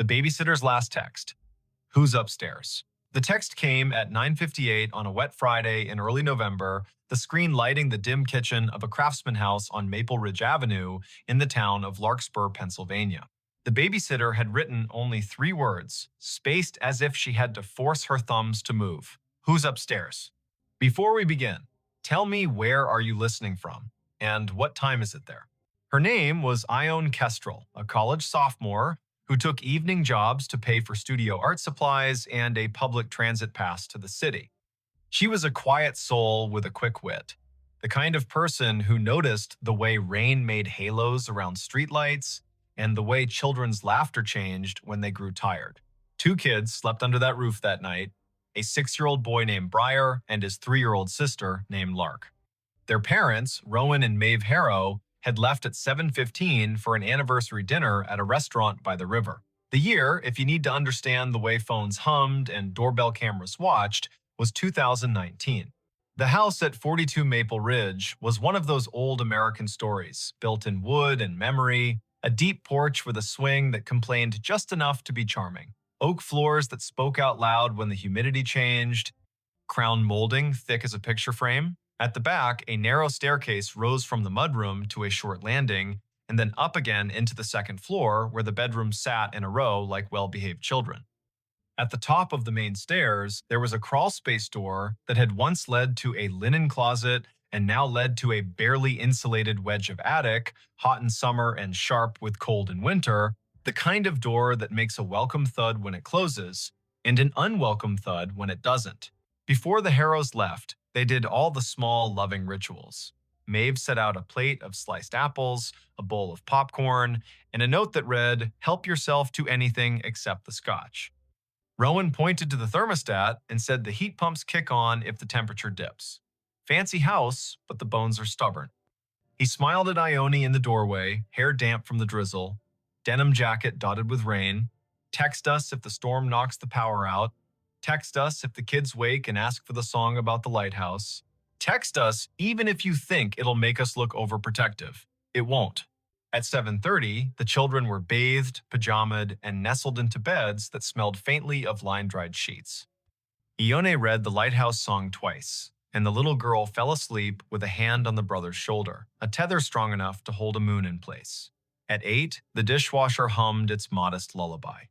The babysitter's last text. Who's upstairs? The text came at 9:58 on a wet Friday in early November, the screen lighting the dim kitchen of a craftsman house on Maple Ridge Avenue in the town of Larkspur, Pennsylvania. The babysitter had written only 3 words, spaced as if she had to force her thumbs to move. Who's upstairs? Before we begin, tell me, where are you listening from? And what time is it there? Her name was Ione Kestrel, a college sophomore who took evening jobs to pay for studio art supplies and a public transit pass to the city. She was a quiet soul with a quick wit, the kind of person who noticed the way rain made halos around streetlights and the way children's laughter changed when they grew tired. 2 kids slept under that roof that night, a 6-year-old boy named Briar and his 3-year-old sister named Lark. Their parents, Rowan and Maeve Harrow, had left at 7:15 for an anniversary dinner at a restaurant by the river. The year, if you need to understand the way phones hummed and doorbell cameras watched, was 2019. The house at 42 Maple Ridge was one of those old American stories, built in wood and memory, a deep porch with a swing that complained just enough to be charming, oak floors that spoke out loud when the humidity changed, crown molding thick as a picture frame. At the back, a narrow staircase rose from the mudroom to a short landing, and then up again into the second floor where the bedrooms sat in a row like well-behaved children. At the top of the main stairs, there was a crawl space door that had once led to a linen closet and now led to a barely insulated wedge of attic, hot in summer and sharp with cold in winter, the kind of door that makes a welcome thud when it closes and an unwelcome thud when it doesn't. Before the Harrows left, they did all the small, loving rituals. Maeve set out a plate of sliced apples, a bowl of popcorn, and a note that read, "Help yourself to anything except the scotch." Rowan pointed to the thermostat and said the heat pumps kick on if the temperature dips. Fancy house, but the bones are stubborn. He smiled at Ione in the doorway, hair damp from the drizzle, denim jacket dotted with rain. Text us if the storm knocks the power out. Text us if the kids wake and ask for the song about the lighthouse. Text us even if you think it'll make us look overprotective. It won't. At 7:30, the children were bathed, pajamaed, and nestled into beds that smelled faintly of line-dried sheets. Ione read the lighthouse song twice, and the little girl fell asleep with a hand on the brother's shoulder, a tether strong enough to hold a moon in place. At 8, the dishwasher hummed its modest lullaby.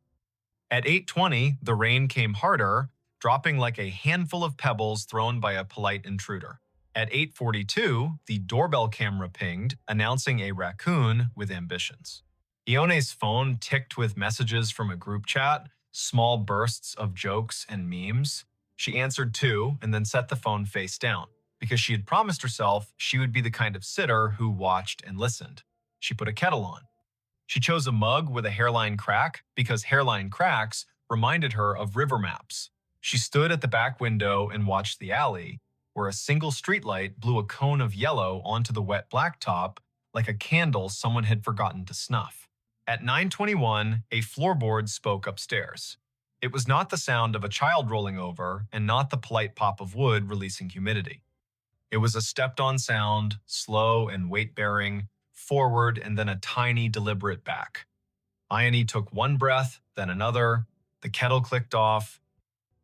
At 8:20, the rain came harder, dropping like a handful of pebbles thrown by a polite intruder. At 8:42, the doorbell camera pinged, announcing a raccoon with ambitions. Ione's phone ticked with messages from a group chat, small bursts of jokes and memes. She answered 2 and then set the phone face down, because she had promised herself she would be the kind of sitter who watched and listened. She put a kettle on. She chose a mug with a hairline crack because hairline cracks reminded her of river maps. She stood at the back window and watched the alley, where a single streetlight blew a cone of yellow onto the wet blacktop like a candle someone had forgotten to snuff. At 9:21, a floorboard spoke upstairs. It was not the sound of a child rolling over and not the polite pop of wood releasing humidity. It was a stepped-on sound, slow and weight-bearing, forward and then a tiny, deliberate back. Ione took one breath, then another. The kettle clicked off.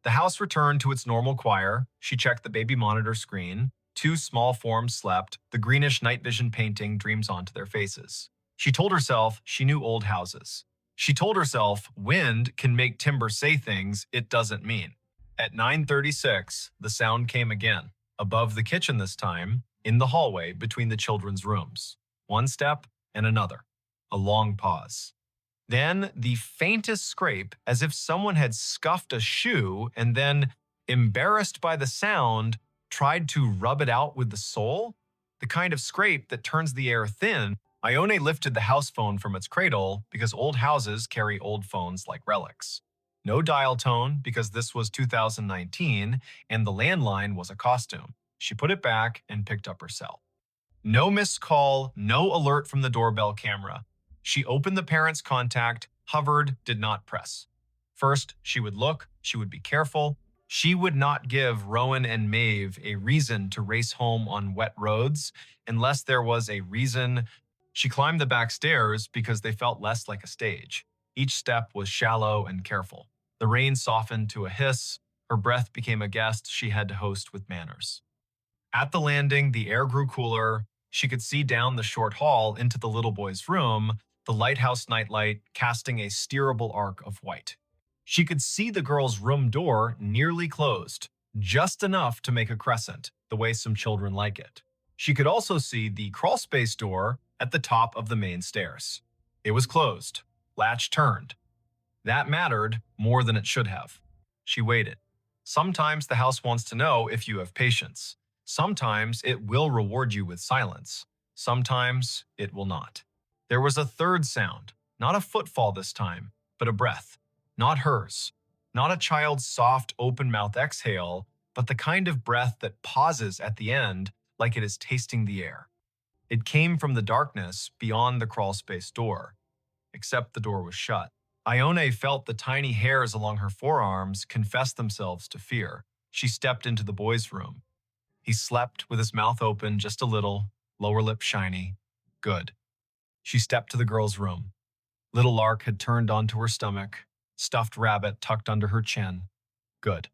The house returned to its normal choir. She checked the baby monitor screen. 2 small forms slept. The greenish night vision painting dreams onto their faces. She told herself she knew old houses. She told herself wind can make timber say things it doesn't mean. At 9:36, the sound came again, above the kitchen this time, in the hallway between the children's rooms. One step and another. A long pause. Then the faintest scrape, as if someone had scuffed a shoe and then, embarrassed by the sound, tried to rub it out with the sole. The kind of scrape that turns the air thin. Ione lifted the house phone from its cradle because old houses carry old phones like relics. No dial tone because this was 2019 and the landline was a costume. She put it back and picked up her cell. No missed call, no alert from the doorbell camera. She opened the parent's contact, hovered, did not press. First, she would look, she would be careful. She would not give Rowan and Maeve a reason to race home on wet roads unless there was a reason. She climbed the back stairs because they felt less like a stage. Each step was shallow and careful. The rain softened to a hiss. Her breath became a guest she had to host with manners. At the landing, the air grew cooler. She could see down the short hall into the little boy's room, the lighthouse nightlight casting a steerable arc of white. She could see the girl's room door nearly closed, just enough to make a crescent, the way some children like it. She could also see the crawlspace door at the top of the main stairs. It was closed, latch turned. That mattered more than it should have. She waited. Sometimes the house wants to know if you have patience. Sometimes it will reward you with silence. Sometimes it will not. There was a third sound, not a footfall this time, but a breath. Not hers. Not a child's soft, open-mouth exhale, but the kind of breath that pauses at the end like it is tasting the air. It came from the darkness beyond the crawlspace door, except the door was shut. Ione felt the tiny hairs along her forearms confess themselves to fear. She stepped into the boy's room. He slept with his mouth open just a little, lower lip shiny. Good. She stepped to the girl's room. Little Lark had turned onto her stomach, stuffed rabbit tucked under her chin. Good.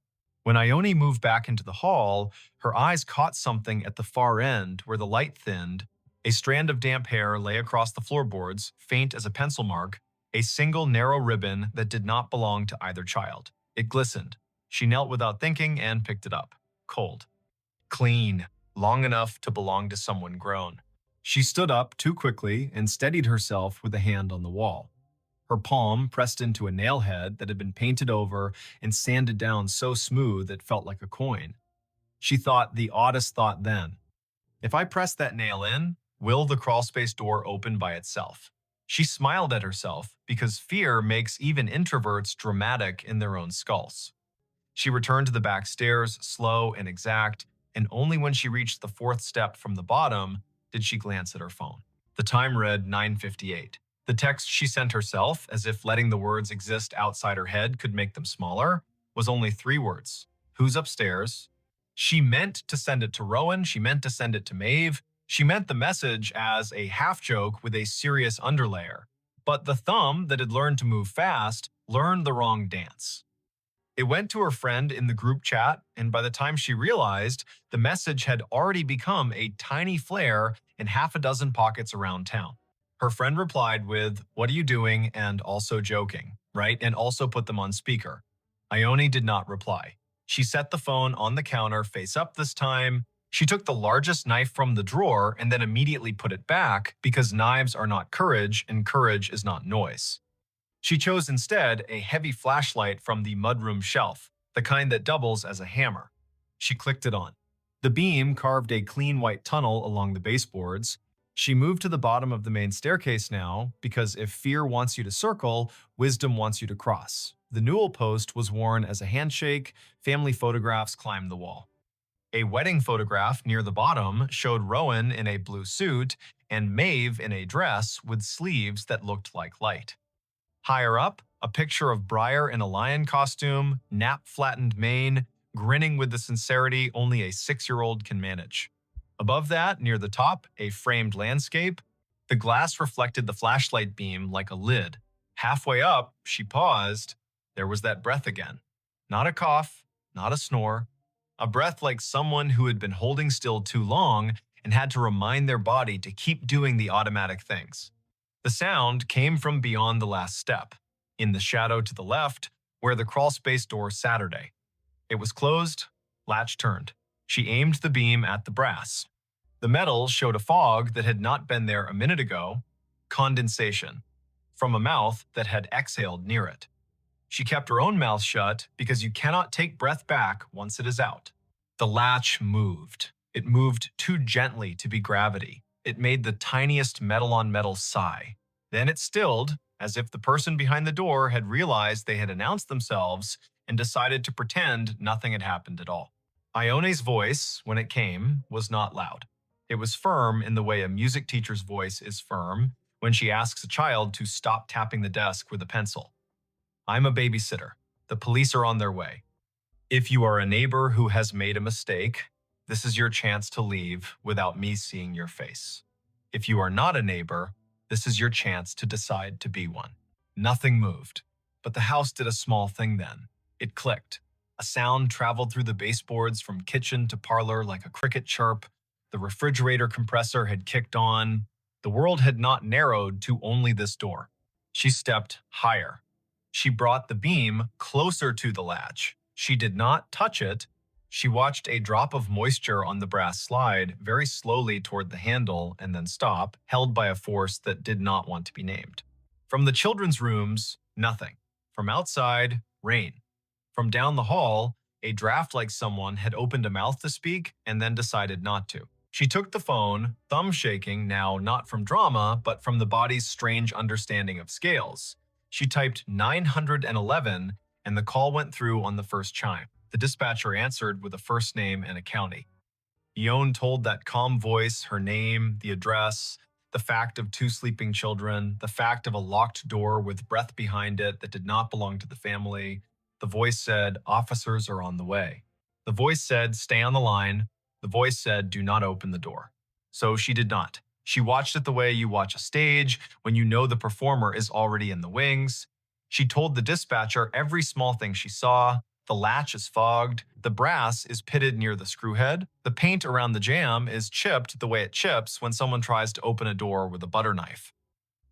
When Ione moved back into the hall, her eyes caught something at the far end where the light thinned. A strand of damp hair lay across the floorboards, faint as a pencil mark, a single narrow ribbon that did not belong to either child. It glistened. She knelt without thinking and picked it up. Cold. Clean. Long enough to belong to someone grown. She stood up too quickly and steadied herself with a hand on the wall. Her palm pressed into a nail head that had been painted over and sanded down so smooth it felt like a coin. She thought the oddest thought then. If I press that nail in, will the crawlspace door open by itself? She smiled at herself because fear makes even introverts dramatic in their own skulls. She returned to the back stairs, slow and exact, and only when she reached the fourth step from the bottom did she glance at her phone. The time read 9:58. The text she sent herself, as if letting the words exist outside her head could make them smaller, was only 3 words. Who's upstairs? She meant to send it to Rowan. She meant to send it to Maeve. She meant the message as a half-joke with a serious underlayer. But the thumb that had learned to move fast learned the wrong dance. It went to her friend in the group chat, and by the time she realized, the message had already become a tiny flare in half a dozen pockets around town. Her friend replied with, "What are you doing?" and also joking, right? And also put them on speaker. Ione did not reply. She set the phone on the counter face up this time. She took the largest knife from the drawer and then immediately put it back because knives are not courage and courage is not noise. She chose instead a heavy flashlight from the mudroom shelf, the kind that doubles as a hammer. She clicked it on. The beam carved a clean white tunnel along the baseboards. She moved to the bottom of the main staircase now, because if fear wants you to circle, wisdom wants you to cross. The newel post was worn as a handshake. Family photographs climbed the wall. A wedding photograph near the bottom showed Rowan in a blue suit and Maeve in a dress with sleeves that looked like light. Higher up, a picture of Briar in a lion costume, nap-flattened mane, grinning with the sincerity only a 6-year-old can manage. Above that, near the top, a framed landscape. The glass reflected the flashlight beam like a lid. Halfway up, she paused. There was that breath again. Not a cough, not a snore. A breath like someone who had been holding still too long and had to remind their body to keep doing the automatic things. The sound came from beyond the last step, in the shadow to the left, where the crawlspace door Saturday. It was closed, latch turned. She aimed the beam at the brass. The metal showed a fog that had not been there a minute ago, condensation, from a mouth that had exhaled near it. She kept her own mouth shut because you cannot take breath back once it is out. The latch moved. It moved too gently to be gravity. It made the tiniest metal-on-metal sigh. Then it stilled, as if the person behind the door had realized they had announced themselves and decided to pretend nothing had happened at all. Ione's voice, when it came, was not loud. It was firm in the way a music teacher's voice is firm when she asks a child to stop tapping the desk with a pencil. I'm a babysitter. The police are on their way. If you are a neighbor who has made a mistake, this is your chance to leave without me seeing your face. If you are not a neighbor, this is your chance to decide to be one. Nothing moved. But the house did a small thing then. It clicked. A sound traveled through the baseboards from kitchen to parlor like a cricket chirp. The refrigerator compressor had kicked on. The world had not narrowed to only this door. She stepped higher. She brought the beam closer to the latch. She did not touch it. She watched a drop of moisture on the brass slide very slowly toward the handle and then stop, held by a force that did not want to be named. From the children's rooms, nothing. From outside, rain. From down the hall, a draft like someone had opened a mouth to speak and then decided not to. She took the phone, thumb shaking now not from drama, but from the body's strange understanding of scales. She typed 911 and the call went through on the first chime. The dispatcher answered with a first name and a county. Ione told that calm voice her name, the address, the fact of 2 sleeping children, the fact of a locked door with breath behind it that did not belong to the family. The voice said, "Officers are on the way." The voice said, "Stay on the line." The voice said, "Do not open the door." So she did not. She watched it the way you watch a stage when you know the performer is already in the wings. She told the dispatcher every small thing she saw. The latch is fogged. The brass is pitted near the screw head. The paint around the jamb is chipped the way it chips when someone tries to open a door with a butter knife.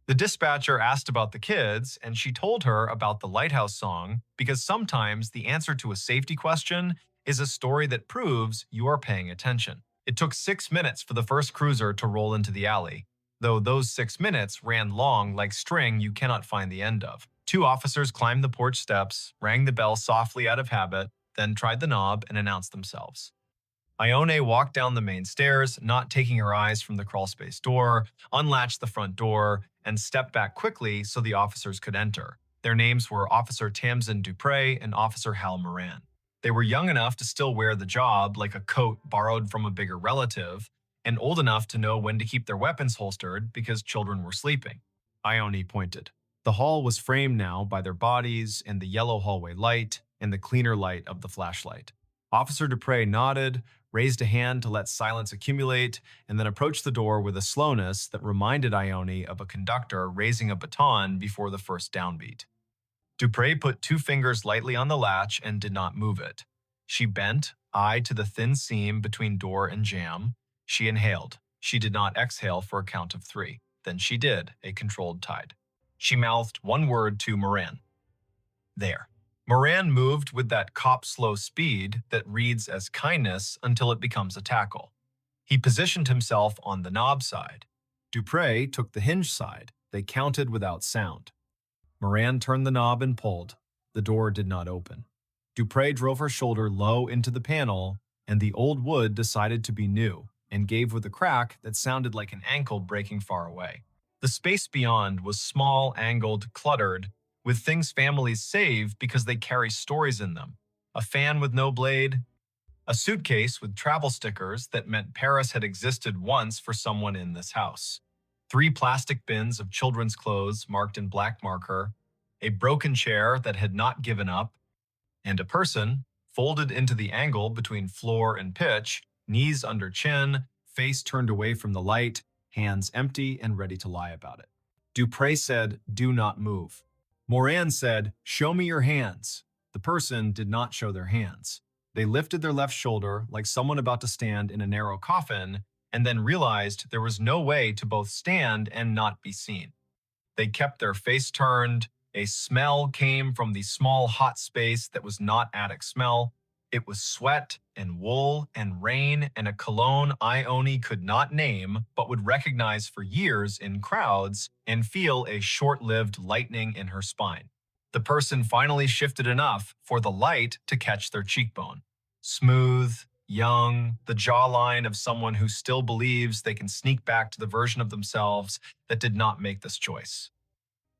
The dispatcher asked about the kids, and she told her about the lighthouse song because sometimes the answer to a safety question is a story that proves you are paying attention. It took 6 minutes for the first cruiser to roll into the alley, though those 6 minutes ran long like string you cannot find the end of. 2 officers climbed the porch steps, rang the bell softly out of habit, then tried the knob and announced themselves. Ione walked down the main stairs, not taking her eyes from the crawlspace door, unlatched the front door, and stepped back quickly so the officers could enter. Their names were Officer Tamsin Dupre and Officer Hal Moran. They were young enough to still wear the job like a coat borrowed from a bigger relative, and old enough to know when to keep their weapons holstered because children were sleeping. Ione pointed. The hall was framed now by their bodies and the yellow hallway light and the cleaner light of the flashlight. Officer Dupre nodded, raised a hand to let silence accumulate, and then approached the door with a slowness that reminded Ione of a conductor raising a baton before the first downbeat. Dupre put 2 fingers lightly on the latch and did not move it. She bent, eye to the thin seam between door and jamb. She inhaled. She did not exhale for a count of 3. Then she did, a controlled tide. She mouthed one word to Moran. There. Moran moved with that cop-slow speed that reads as kindness until it becomes a tackle. He positioned himself on the knob side. Dupre took the hinge side. They counted without sound. Moran turned the knob and pulled. The door did not open. Dupre drove her shoulder low into the panel, and the old wood decided to be new and gave with a crack that sounded like an ankle breaking far away. The space beyond was small, angled, cluttered, with things families save because they carry stories in them. A fan with no blade, a suitcase with travel stickers that meant Paris had existed once for someone in this house. 3 plastic bins of children's clothes marked in black marker, a broken chair that had not given up, and a person, folded into the angle between floor and pitch, knees under chin, face turned away from the light, hands empty and ready to lie about it. Dupre said, "Do not move." Moran said, "Show me your hands." The person did not show their hands. They lifted their left shoulder like someone about to stand in a narrow coffin, and then realized there was no way to both stand and not be seen. They kept their face turned. A smell came from the small hot space that was not attic smell. It was sweat and wool and rain and a cologne Ione could not name but would recognize for years in crowds and feel a short-lived lightening in her spine. The person finally shifted enough for the light to catch their cheekbone. Smooth, young, the jawline of someone who still believes they can sneak back to the version of themselves that did not make this choice.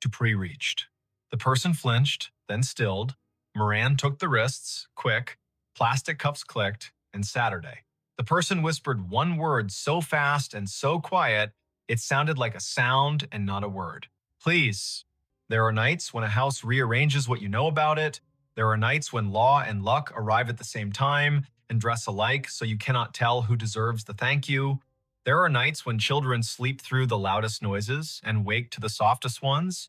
Dupree reached. The person flinched, then stilled. Moran took the wrists, quick. Plastic cuffs clicked, and Saturday. The person whispered one word so fast and so quiet, it sounded like a sound and not a word. Please. There are nights when a house rearranges what you know about it. There are nights when law and luck arrive at the same time and dress alike so you cannot tell who deserves the thank you. There are nights when children sleep through the loudest noises and wake to the softest ones.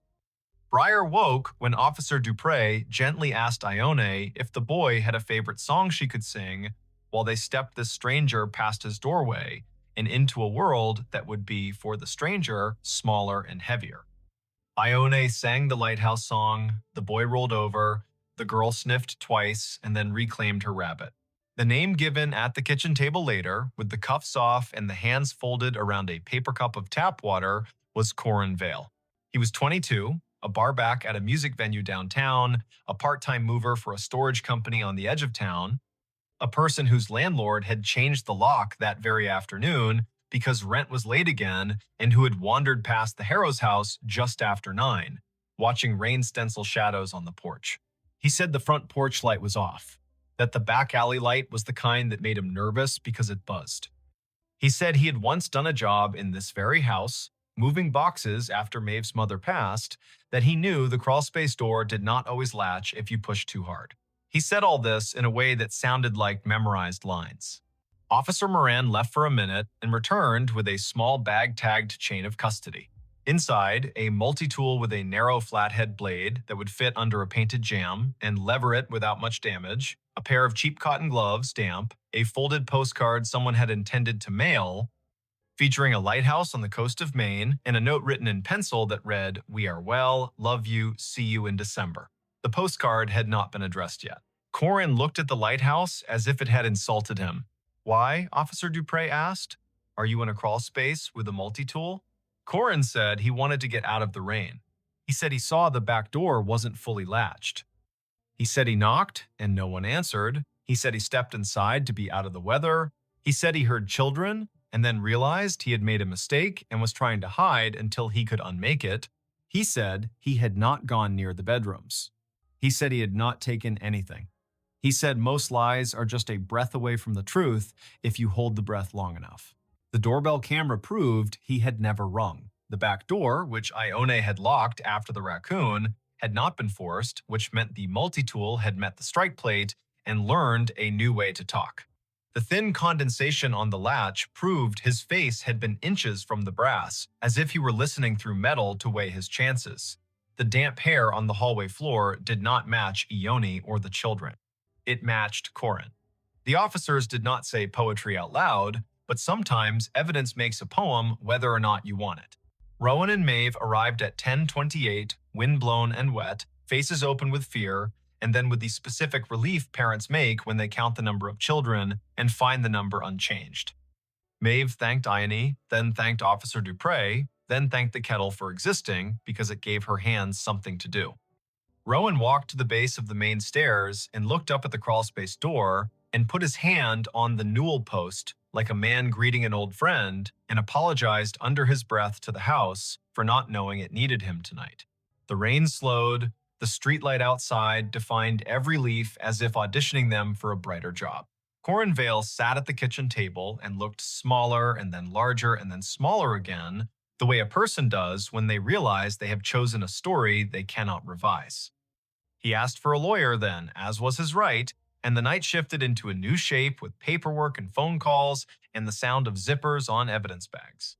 Breyer woke when Officer Dupre gently asked Ione if the boy had a favorite song she could sing while they stepped this stranger past his doorway and into a world that would be, for the stranger, smaller and heavier. Ione sang the lighthouse song, the boy rolled over, the girl sniffed twice, and then reclaimed her rabbit. The name given at the kitchen table later, with the cuffs off and the hands folded around a paper cup of tap water, was Corin Vale. He was 22, a barback at a music venue downtown, a part-time mover for a storage company on the edge of town, a person whose landlord had changed the lock that very afternoon because rent was late again, and who had wandered past the Harrow's house just after 9, watching rain stencil shadows on the porch. He said the front porch light was off, that the back alley light was the kind that made him nervous because it buzzed. He said he had once done a job in this very house, moving boxes after Maeve's mother passed, that he knew the crawlspace door did not always latch if you pushed too hard. He said all this in a way that sounded like memorized lines. Officer Moran left for a minute and returned with a small bag-tagged chain of custody. Inside, a multi-tool with a narrow flathead blade that would fit under a painted jam and lever it without much damage, a pair of cheap cotton gloves, damp, a folded postcard someone had intended to mail, featuring a lighthouse on the coast of Maine, and a note written in pencil that read, "We are well, love you, see you in December." The postcard had not been addressed yet. Corin looked at the lighthouse as if it had insulted him. "Why?" Officer Dupre asked. "Are you in a crawl space with a multi-tool?" Corin said he wanted to get out of the rain. He said he saw the back door wasn't fully latched. He said he knocked and no one answered. He said he stepped inside to be out of the weather. He said he heard children and then realized he had made a mistake and was trying to hide until he could unmake it. He said he had not gone near the bedrooms. He said he had not taken anything. He said most lies are just a breath away from the truth if you hold the breath long enough. The doorbell camera proved he had never rung. The back door, which Ione had locked after the raccoon, had not been forced, which meant the multi-tool had met the strike plate and learned a new way to talk. The thin condensation on the latch proved his face had been inches from the brass, as if he were listening through metal to weigh his chances. The damp hair on the hallway floor did not match Ione or the children. It matched Corin. The officers did not say poetry out loud, but sometimes evidence makes a poem whether or not you want it. Rowan and Maeve arrived at 10:28, windblown and wet, faces open with fear, and then with the specific relief parents make when they count the number of children and find the number unchanged. Maeve thanked Ione, then thanked Officer Dupre, then thanked the kettle for existing because it gave her hands something to do. Rowan walked to the base of the main stairs and looked up at the crawlspace door and put his hand on the newel post like a man greeting an old friend and apologized under his breath to the house for not knowing it needed him tonight. The rain slowed, the streetlight outside defined every leaf as if auditioning them for a brighter job. Corin Vale sat at the kitchen table and looked smaller and then larger and then smaller again, the way a person does when they realize they have chosen a story they cannot revise. He asked for a lawyer then, as was his right, and the night shifted into a new shape with paperwork and phone calls and the sound of zippers on evidence bags.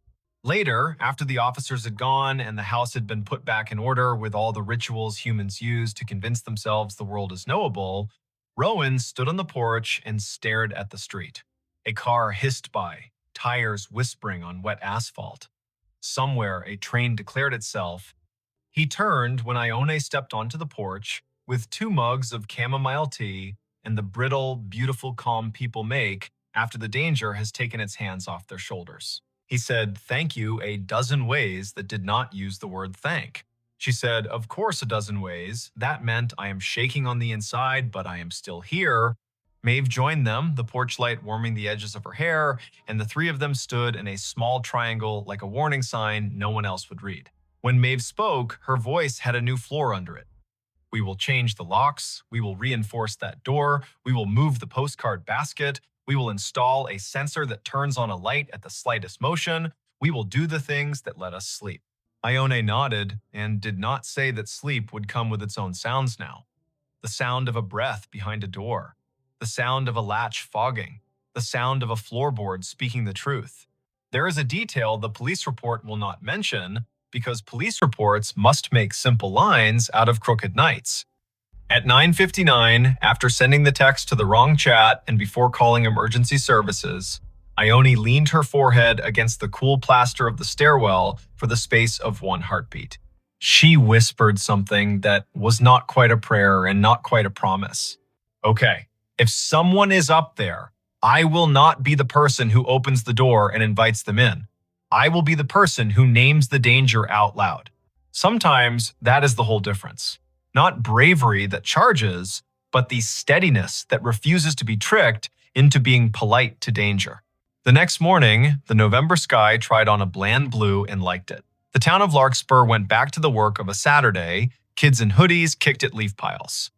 Later, after the officers had gone and the house had been put back in order with all the rituals humans use to convince themselves the world is knowable, Rowan stood on the porch and stared at the street. A car hissed by, tires whispering on wet asphalt. Somewhere a train declared itself. He turned when Ione stepped onto the porch with 2 mugs of chamomile tea and the brittle, beautiful calm people make after the danger has taken its hands off their shoulders. He said thank you a dozen ways that did not use the word thank. She said, of course a dozen ways. That meant I am shaking on the inside, but I am still here. Maeve joined them, the porch light warming the edges of her hair, and the 3 of them stood in a small triangle like a warning sign no one else would read. When Maeve spoke, her voice had a new floor under it. We will change the locks. We will reinforce that door. We will move the postcard basket. We will install a sensor that turns on a light at the slightest motion. We will do the things that let us sleep. Ione nodded and did not say that sleep would come with its own sounds now. The sound of a breath behind a door. The sound of a latch fogging. The sound of a floorboard speaking the truth. There is a detail the police report will not mention, because police reports must make simple lines out of crooked nights. At 9:59, after sending the text to the wrong chat and before calling emergency services, Ione leaned her forehead against the cool plaster of the stairwell for the space of one heartbeat. She whispered something that was not quite a prayer and not quite a promise. Okay, if someone is up there, I will not be the person who opens the door and invites them in. I will be the person who names the danger out loud. Sometimes that is the whole difference. Not bravery that charges, but the steadiness that refuses to be tricked into being polite to danger. The next morning, the November sky tried on a bland blue and liked it. The town of Larkspur went back to the work of a Saturday. Kids in hoodies kicked at leaf piles.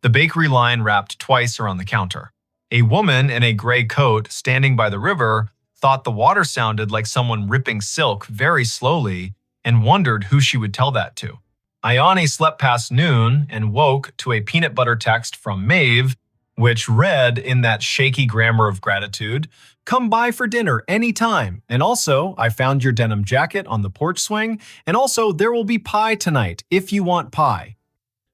The bakery line wrapped twice around the counter. A woman in a gray coat standing by the river thought the water sounded like someone ripping silk very slowly and wondered who she would tell that to. Ione slept past noon and woke to a peanut butter text from Maeve, which read in that shaky grammar of gratitude, "Come by for dinner anytime. And also, I found your denim jacket on the porch swing. And also, there will be pie tonight if you want pie."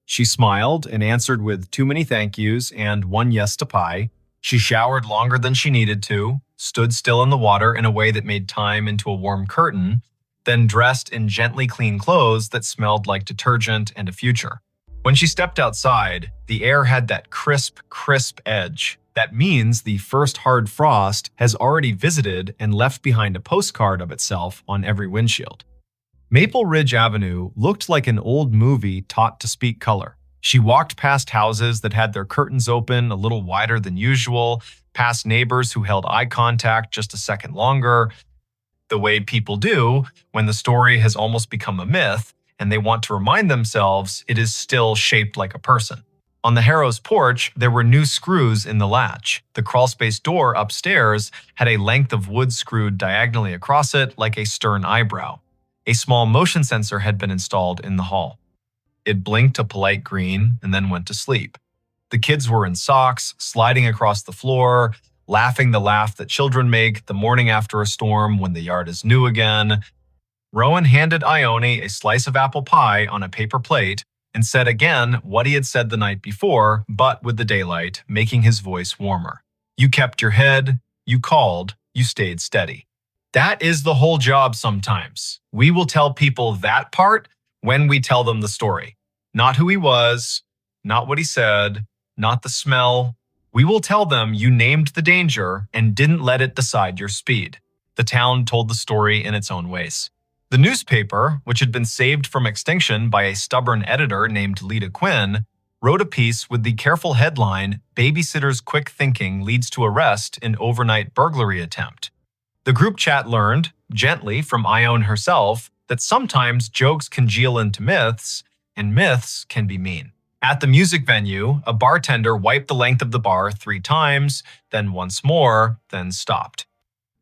She smiled and answered with too many thank yous and one yes to pie. She showered longer than she needed to, stood still in the water in a way that made time into a warm curtain, then dressed in gently clean clothes that smelled like detergent and a future. When she stepped outside, the air had that crisp, crisp edge. That means the first hard frost has already visited and left behind a postcard of itself on every windshield. Maple Ridge Avenue looked like an old movie taught to speak color. She walked past houses that had their curtains open a little wider than usual, past neighbors who held eye contact just a second longer, the way people do when the story has almost become a myth and they want to remind themselves it is still shaped like a person. On the Harrow's porch, there were new screws in the latch. The crawlspace door upstairs had a length of wood screwed diagonally across it like a stern eyebrow. A small motion sensor had been installed in the hall. It blinked a polite green and then went to sleep. The kids were in socks, sliding across the floor, laughing the laugh that children make the morning after a storm when the yard is new again. Rowan handed Ione a slice of apple pie on a paper plate and said again what he had said the night before, but with the daylight, making his voice warmer. You kept your head, you called, you stayed steady. That is the whole job sometimes. We will tell people that part when we tell them the story. Not who he was, not what he said, not the smell. We will tell them you named the danger and didn't let it decide your speed. The town told the story in its own ways. The newspaper, which had been saved from extinction by a stubborn editor named Lita Quinn, wrote a piece with the careful headline, "Babysitter's Quick Thinking Leads to Arrest in Overnight Burglary Attempt." The group chat learned, gently from Ione herself, that sometimes jokes congeal into myths, and myths can be mean. At the music venue, a bartender wiped the length of the bar 3 times, then once more, then stopped.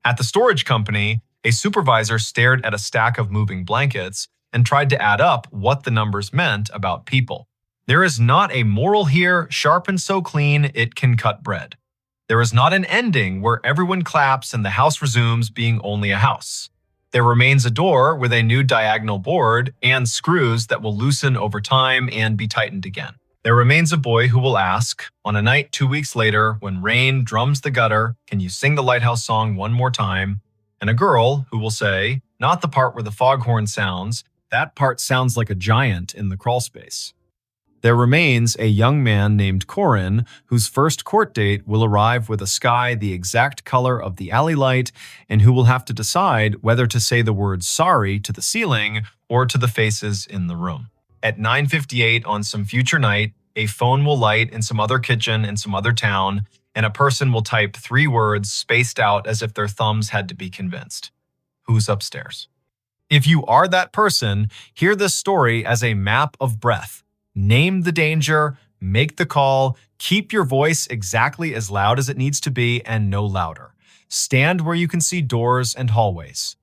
At the storage company, a supervisor stared at a stack of moving blankets and tried to add up what the numbers meant about people. There is not a moral here, sharp and so clean it can cut bread. There is not an ending where everyone claps and the house resumes being only a house. There remains a door with a new diagonal board and screws that will loosen over time and be tightened again. There remains a boy who will ask, on a night 2 weeks later when rain drums the gutter, "Can you sing the lighthouse song one more time?" And a girl who will say, not the part where the foghorn sounds, that part sounds like a giant in the crawlspace. There remains a young man named Corin, whose first court date will arrive with a sky the exact color of the alley light, and who will have to decide whether to say the word sorry to the ceiling or to the faces in the room. At 9:58 on some future night, a phone will light in some other kitchen in some other town, and a person will type 3 words spaced out as if their thumbs had to be convinced. Who's upstairs? If you are that person, hear this story as a map of breath. Name the danger, make the call, keep your voice exactly as loud as it needs to be and no louder. Stand where you can see doors and hallways.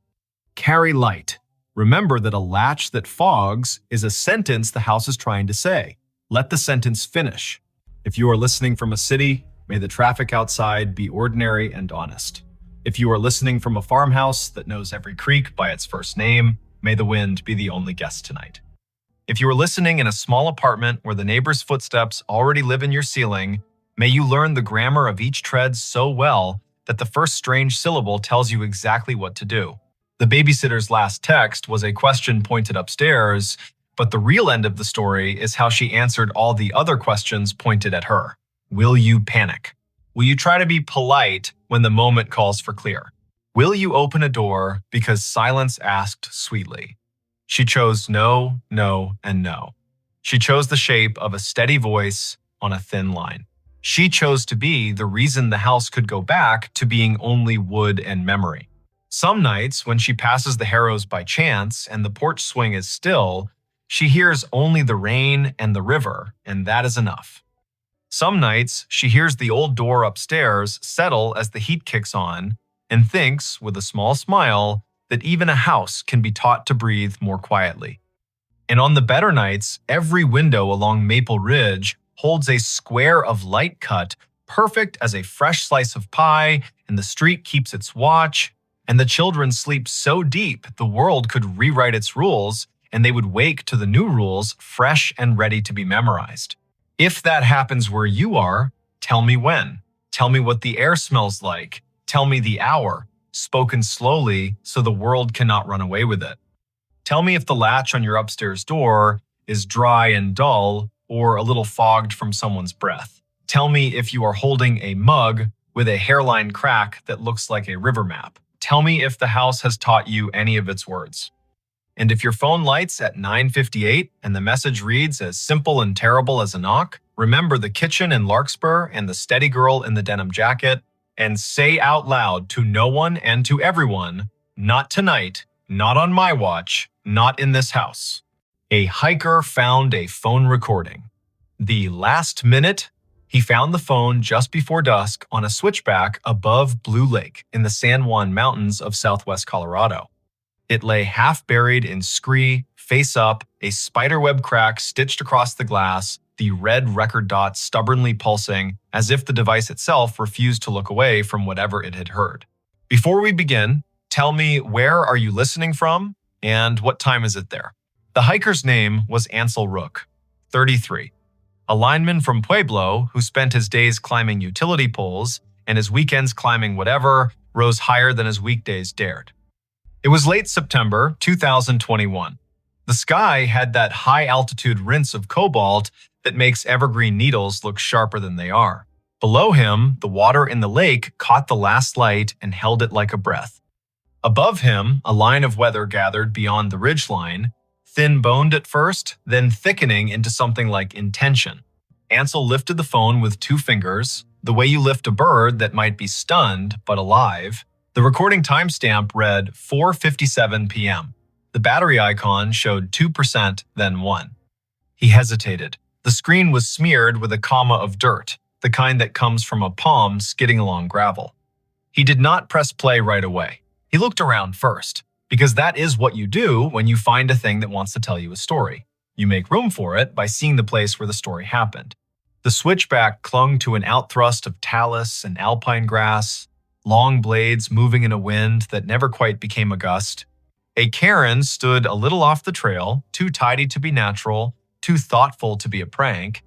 Carry light. Remember that a latch that fogs is a sentence the house is trying to say. Let the sentence finish. If you are listening from a city, may the traffic outside be ordinary and honest. If you are listening from a farmhouse that knows every creek by its first name, May the wind be the only guest tonight. If you are listening in a small apartment where the neighbor's footsteps already live in your ceiling, may you learn the grammar of each tread so well that the first strange syllable tells you exactly what to do. The babysitter's last text was a question pointed upstairs, but the real end of the story is how she answered all the other questions pointed at her. Will you panic? Will you try to be polite when the moment calls for clear? Will you open a door because silence asked sweetly? She chose no, no, and no. She chose the shape of a steady voice on a thin line. She chose to be the reason the house could go back to being only wood and memory. Some nights, when she passes the Harrows by chance and the porch swing is still, she hears only the rain and the river, and that is enough. Some nights, she hears the old door upstairs settle as the heat kicks on and thinks, with a small smile, that even a house can be taught to breathe more quietly. And on the better nights, every window along Maple Ridge holds a square of light cut, perfect as a fresh slice of pie, and the street keeps its watch, and the children sleep so deep the world could rewrite its rules, and they would wake to the new rules fresh and ready to be memorized. If that happens where you are, tell me when. Tell me what the air smells like. Tell me the hour, spoken slowly so the world cannot run away with it. Tell me if the latch on your upstairs door is dry and dull or a little fogged from someone's breath. Tell me if you are holding a mug with a hairline crack that looks like a river map. Tell me if the house has taught you any of its words. And if your phone lights at 9:58 and the message reads as simple and terrible as a knock, remember the kitchen in Larkspur and the steady girl in the denim jacket, and say out loud to no one and to everyone, not tonight, not on my watch, not in this house. A hiker found a phone recording. The last minute, he found the phone just before dusk on a switchback above Blue Lake in the San Juan Mountains of southwest Colorado. It lay half buried in scree, face up, a spiderweb crack stitched across the glass, the red record dot stubbornly pulsing as if the device itself refused to look away from whatever it had heard. Before we begin, tell me, where are you listening from and what time is it there? The hiker's name was Ansel Rook, 33, a lineman from Pueblo who spent his days climbing utility poles and his weekends climbing whatever rose higher than his weekdays dared. It was late September 2021. The sky had that high-altitude rinse of cobalt that makes evergreen needles look sharper than they are. Below him, the water in the lake caught the last light and held it like a breath. Above him, a line of weather gathered beyond the ridgeline, thin-boned at first, then thickening into something like intention. Ansel lifted the phone with 2 fingers, the way you lift a bird that might be stunned but alive. The recording timestamp read 4:57 p.m. The battery icon showed 2%, then 1. He hesitated. The screen was smeared with a comma of dirt, the kind that comes from a palm skidding along gravel. He did not press play right away. He looked around first, because that is what you do when you find a thing that wants to tell you a story. You make room for it by seeing the place where the story happened. The switchback clung to an outthrust of talus and alpine grass, long blades moving in a wind that never quite became a gust. A cairn stood a little off the trail, too tidy to be natural, too thoughtful to be a prank.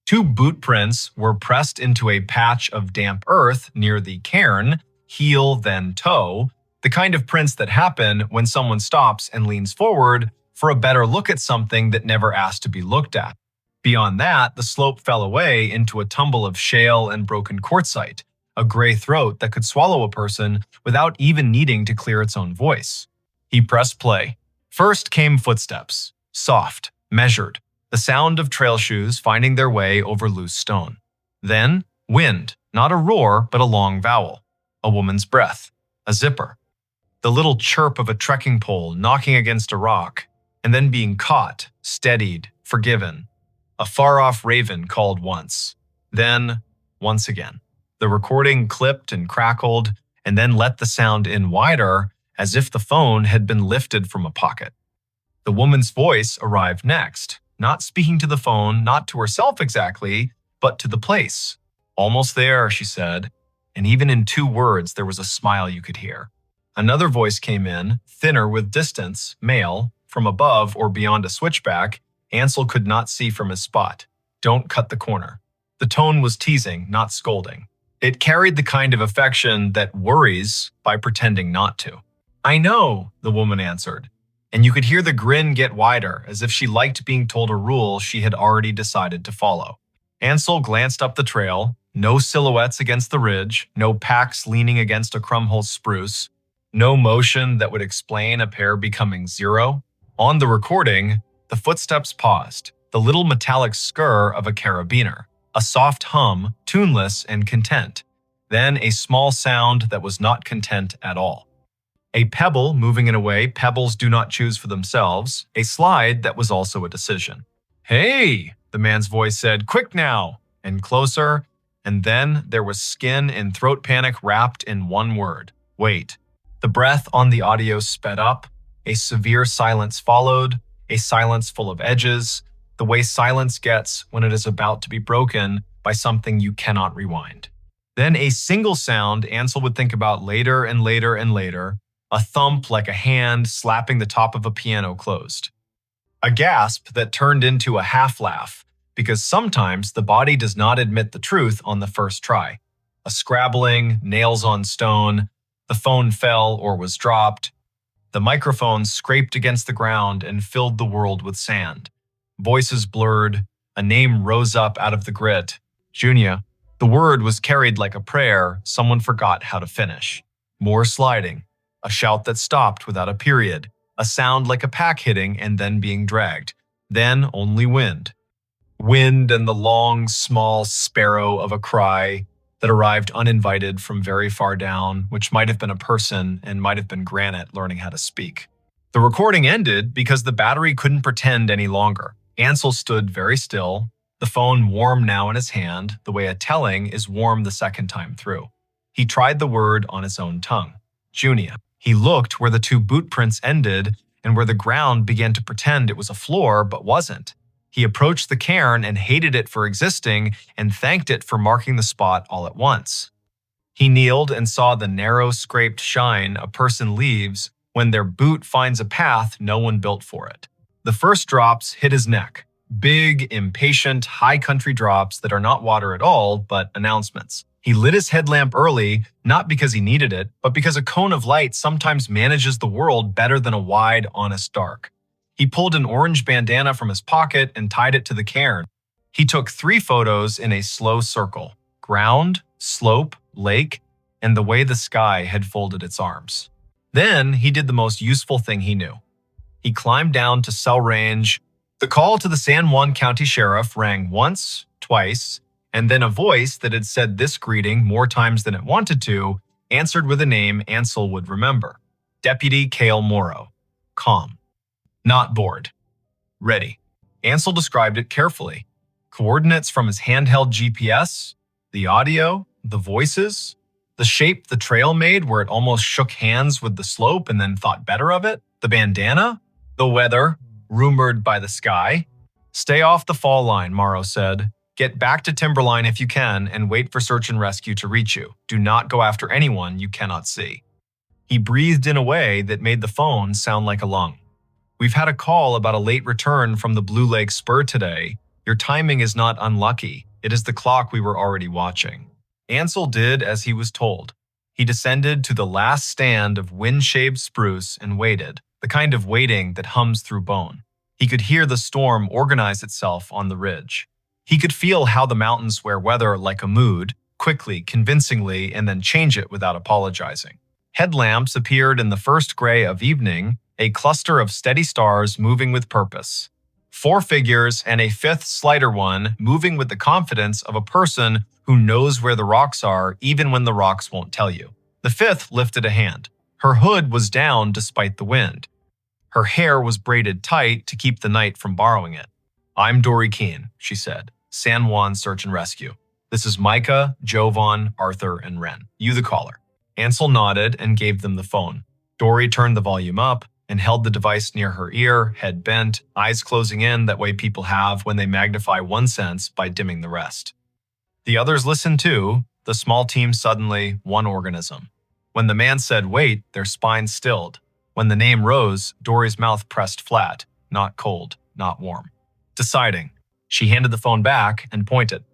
2 boot prints were pressed into a patch of damp earth near the cairn, heel then toe, the kind of prints that happen when someone stops and leans forward for a better look at something that never asked to be looked at. Beyond that, the slope fell away into a tumble of shale and broken quartzite, a gray throat that could swallow a person without even needing to clear its own voice. He pressed play. First came footsteps, soft, measured, the sound of trail shoes finding their way over loose stone. Then, wind, not a roar, but a long vowel. A woman's breath, a zipper. The little chirp of a trekking pole knocking against a rock, and then being caught, steadied, forgiven. A far-off raven called once. Then, once again. The recording clipped and crackled, and then let the sound in wider, as if the phone had been lifted from a pocket. The woman's voice arrived next, not speaking to the phone, not to herself exactly, but to the place. Almost there, she said, and even in 2 words there was a smile you could hear. Another voice came in, thinner with distance, male, from above or beyond a switchback. Ansel could not see from his spot. Don't cut the corner. The tone was teasing, not scolding. It carried the kind of affection that worries by pretending not to. I know, the woman answered, and you could hear the grin get wider, as if she liked being told a rule she had already decided to follow. Ansel glanced up the trail. No silhouettes against the ridge, no packs leaning against a crumhole spruce, no motion that would explain a pair becoming zero. On the recording, the footsteps paused, the little metallic skr of a carabiner, a soft hum, tuneless and content, then a small sound that was not content at all. A pebble moving in a way pebbles do not choose for themselves, a slide that was also a decision. Hey, the man's voice said, quick now, and closer, and then there was skin and throat panic wrapped in one word, wait. The breath on the audio sped up, a severe silence followed, a silence full of edges, the way silence gets when it is about to be broken by something you cannot rewind. Then a single sound Ansel would think about later and later and later, a thump like a hand slapping the top of a piano closed. A gasp that turned into a half laugh, because sometimes the body does not admit the truth on the first try. A scrabbling, nails on stone, the phone fell or was dropped. The microphone scraped against the ground and filled the world with sand. Voices blurred, a name rose up out of the grit. Junia. The word was carried like a prayer someone forgot how to finish. More sliding. A shout that stopped without a period. A sound like a pack hitting and then being dragged. Then only wind. Wind and the long, small sparrow of a cry that arrived uninvited from very far down, which might have been a person and might have been Granite learning how to speak. The recording ended because the battery couldn't pretend any longer. Ansel stood very still, the phone warm now in his hand, the way a telling is warm the second time through. He tried the word on his own tongue. Junia. He looked where the two boot prints ended and where the ground began to pretend it was a floor but wasn't. He approached the cairn and hated it for existing and thanked it for marking the spot all at once. He kneeled and saw the narrow, scraped shine a person leaves when their boot finds a path no one built for it. The first drops hit his neck. Big, impatient, high country drops that are not water at all, but announcements. He lit his headlamp early, not because he needed it, but because a cone of light sometimes manages the world better than a wide, honest dark. He pulled an orange bandana from his pocket and tied it to the cairn. He took 3 photos in a slow circle: ground, slope, lake, and the way the sky had folded its arms. Then he did the most useful thing he knew. He climbed down to cell range. The call to the San Juan County Sheriff rang once, twice, and then a voice that had said this greeting more times than it wanted to answered with a name Ansel would remember. Deputy Cale Morrow. Calm. Not bored. Ready. Ansel described it carefully. Coordinates from his handheld GPS, the audio, the voices, the shape the trail made where it almost shook hands with the slope and then thought better of it, the bandana, the weather, rumored by the sky. Stay off the fall line, Morrow said. Get back to Timberline if you can and wait for search and rescue to reach you. Do not go after anyone you cannot see. He breathed in a way that made the phone sound like a lung. We've had a call about a late return from the Blue Lake Spur today. Your timing is not unlucky. It is the clock we were already watching. Ansel did as he was told. He descended to the last stand of wind-shaved spruce and waited, the kind of waiting that hums through bone. He could hear the storm organize itself on the ridge. He could feel how the mountains wear weather like a mood, quickly, convincingly, and then change it without apologizing. Headlamps appeared in the first gray of evening, a cluster of steady stars moving with purpose. 4 figures and a 5th slighter one moving with the confidence of a person who knows where the rocks are even when the rocks won't tell you. The 5th lifted a hand. Her hood was down despite the wind. Her hair was braided tight to keep the night from borrowing it. I'm Dory Keene, she said. San Juan Search and Rescue. This is Micah, Jovan, Arthur, and Wren. You the caller. Ansel nodded and gave them the phone. Dory turned the volume up and held the device near her ear, head bent, eyes closing in that way people have when they magnify one sense by dimming the rest. The others listened too, the small team suddenly one organism. When the man said wait, their spines stilled. When the name rose, Dory's mouth pressed flat, not cold, not warm. Deciding, she handed the phone back and pointed.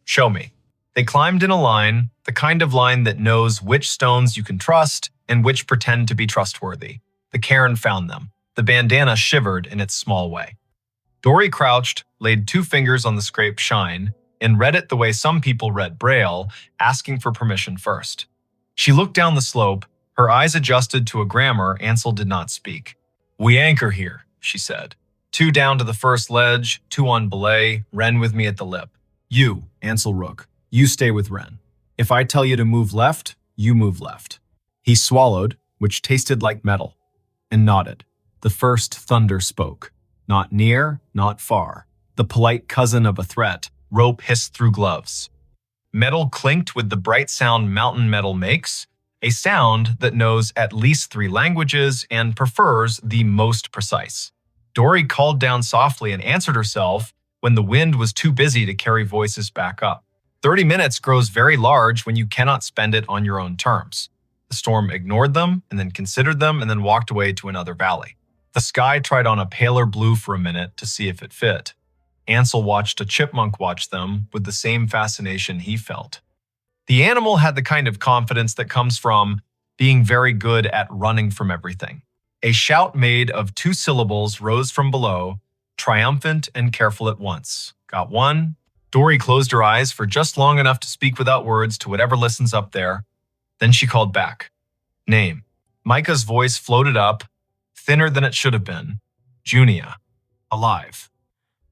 Show me. They climbed in a line, the kind of line that knows which stones you can trust and which pretend to be trustworthy. The cairn found them. The bandana shivered in its small way. Dory crouched, laid 2 fingers on the scraped shine, and read it the way some people read Braille, asking for permission first. She looked down the slope, her eyes adjusted to a grammar Ansel did not speak. We anchor here, she said. 2 down to the first ledge, 2 on belay, Wren with me at the lip. You, Ansel Rook, you stay with Wren. If I tell you to move left, you move left. He swallowed, which tasted like metal, and nodded. The first thunder spoke. Not near, not far. The polite cousin of a threat. Rope hissed through gloves. Metal clinked with the bright sound mountain metal makes, a sound that knows at least 3 languages and prefers the most precise. Dory called down softly and answered herself when the wind was too busy to carry voices back up. 30 minutes grows very large when you cannot spend it on your own terms. The storm ignored them and then considered them and then walked away to another valley. The sky tried on a paler blue for a minute to see if it fit. Ansel watched a chipmunk watch them with the same fascination he felt. The animal had the kind of confidence that comes from being very good at running from everything. A shout made of 2 syllables rose from below, triumphant and careful at once. Got one? Dory closed her eyes for just long enough to speak without words to whatever listens up there. Then she called back. Name. Micah's voice floated up, thinner than it should have been. Junia. Alive.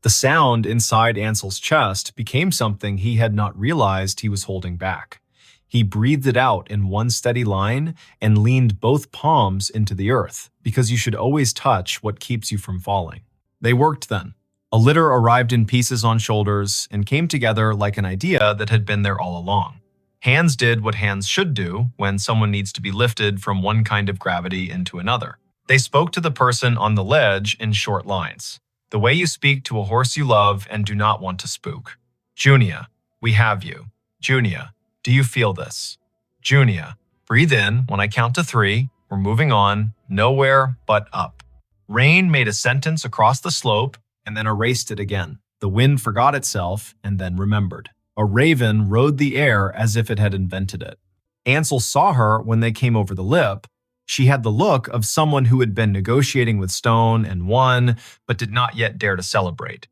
The sound inside Ansel's chest became something he had not realized he was holding back. He breathed it out in one steady line and leaned both palms into the earth, because you should always touch what keeps you from falling. They worked then. A litter arrived in pieces on shoulders and came together like an idea that had been there all along. Hands did what hands should do when someone needs to be lifted from one kind of gravity into another. They spoke to the person on the ledge in short lines, the way you speak to a horse you love and do not want to spook. Junia, we have you. Junia, do you feel this? Junia, breathe in when I count to 3. We're moving on, nowhere but up. Rain made a sentence across the slope and then erased it again. The wind forgot itself and then remembered. A raven rode the air as if it had invented it. Ansel saw her when they came over the lip. She had the look of someone who had been negotiating with Stone and won, but did not yet dare to celebrate.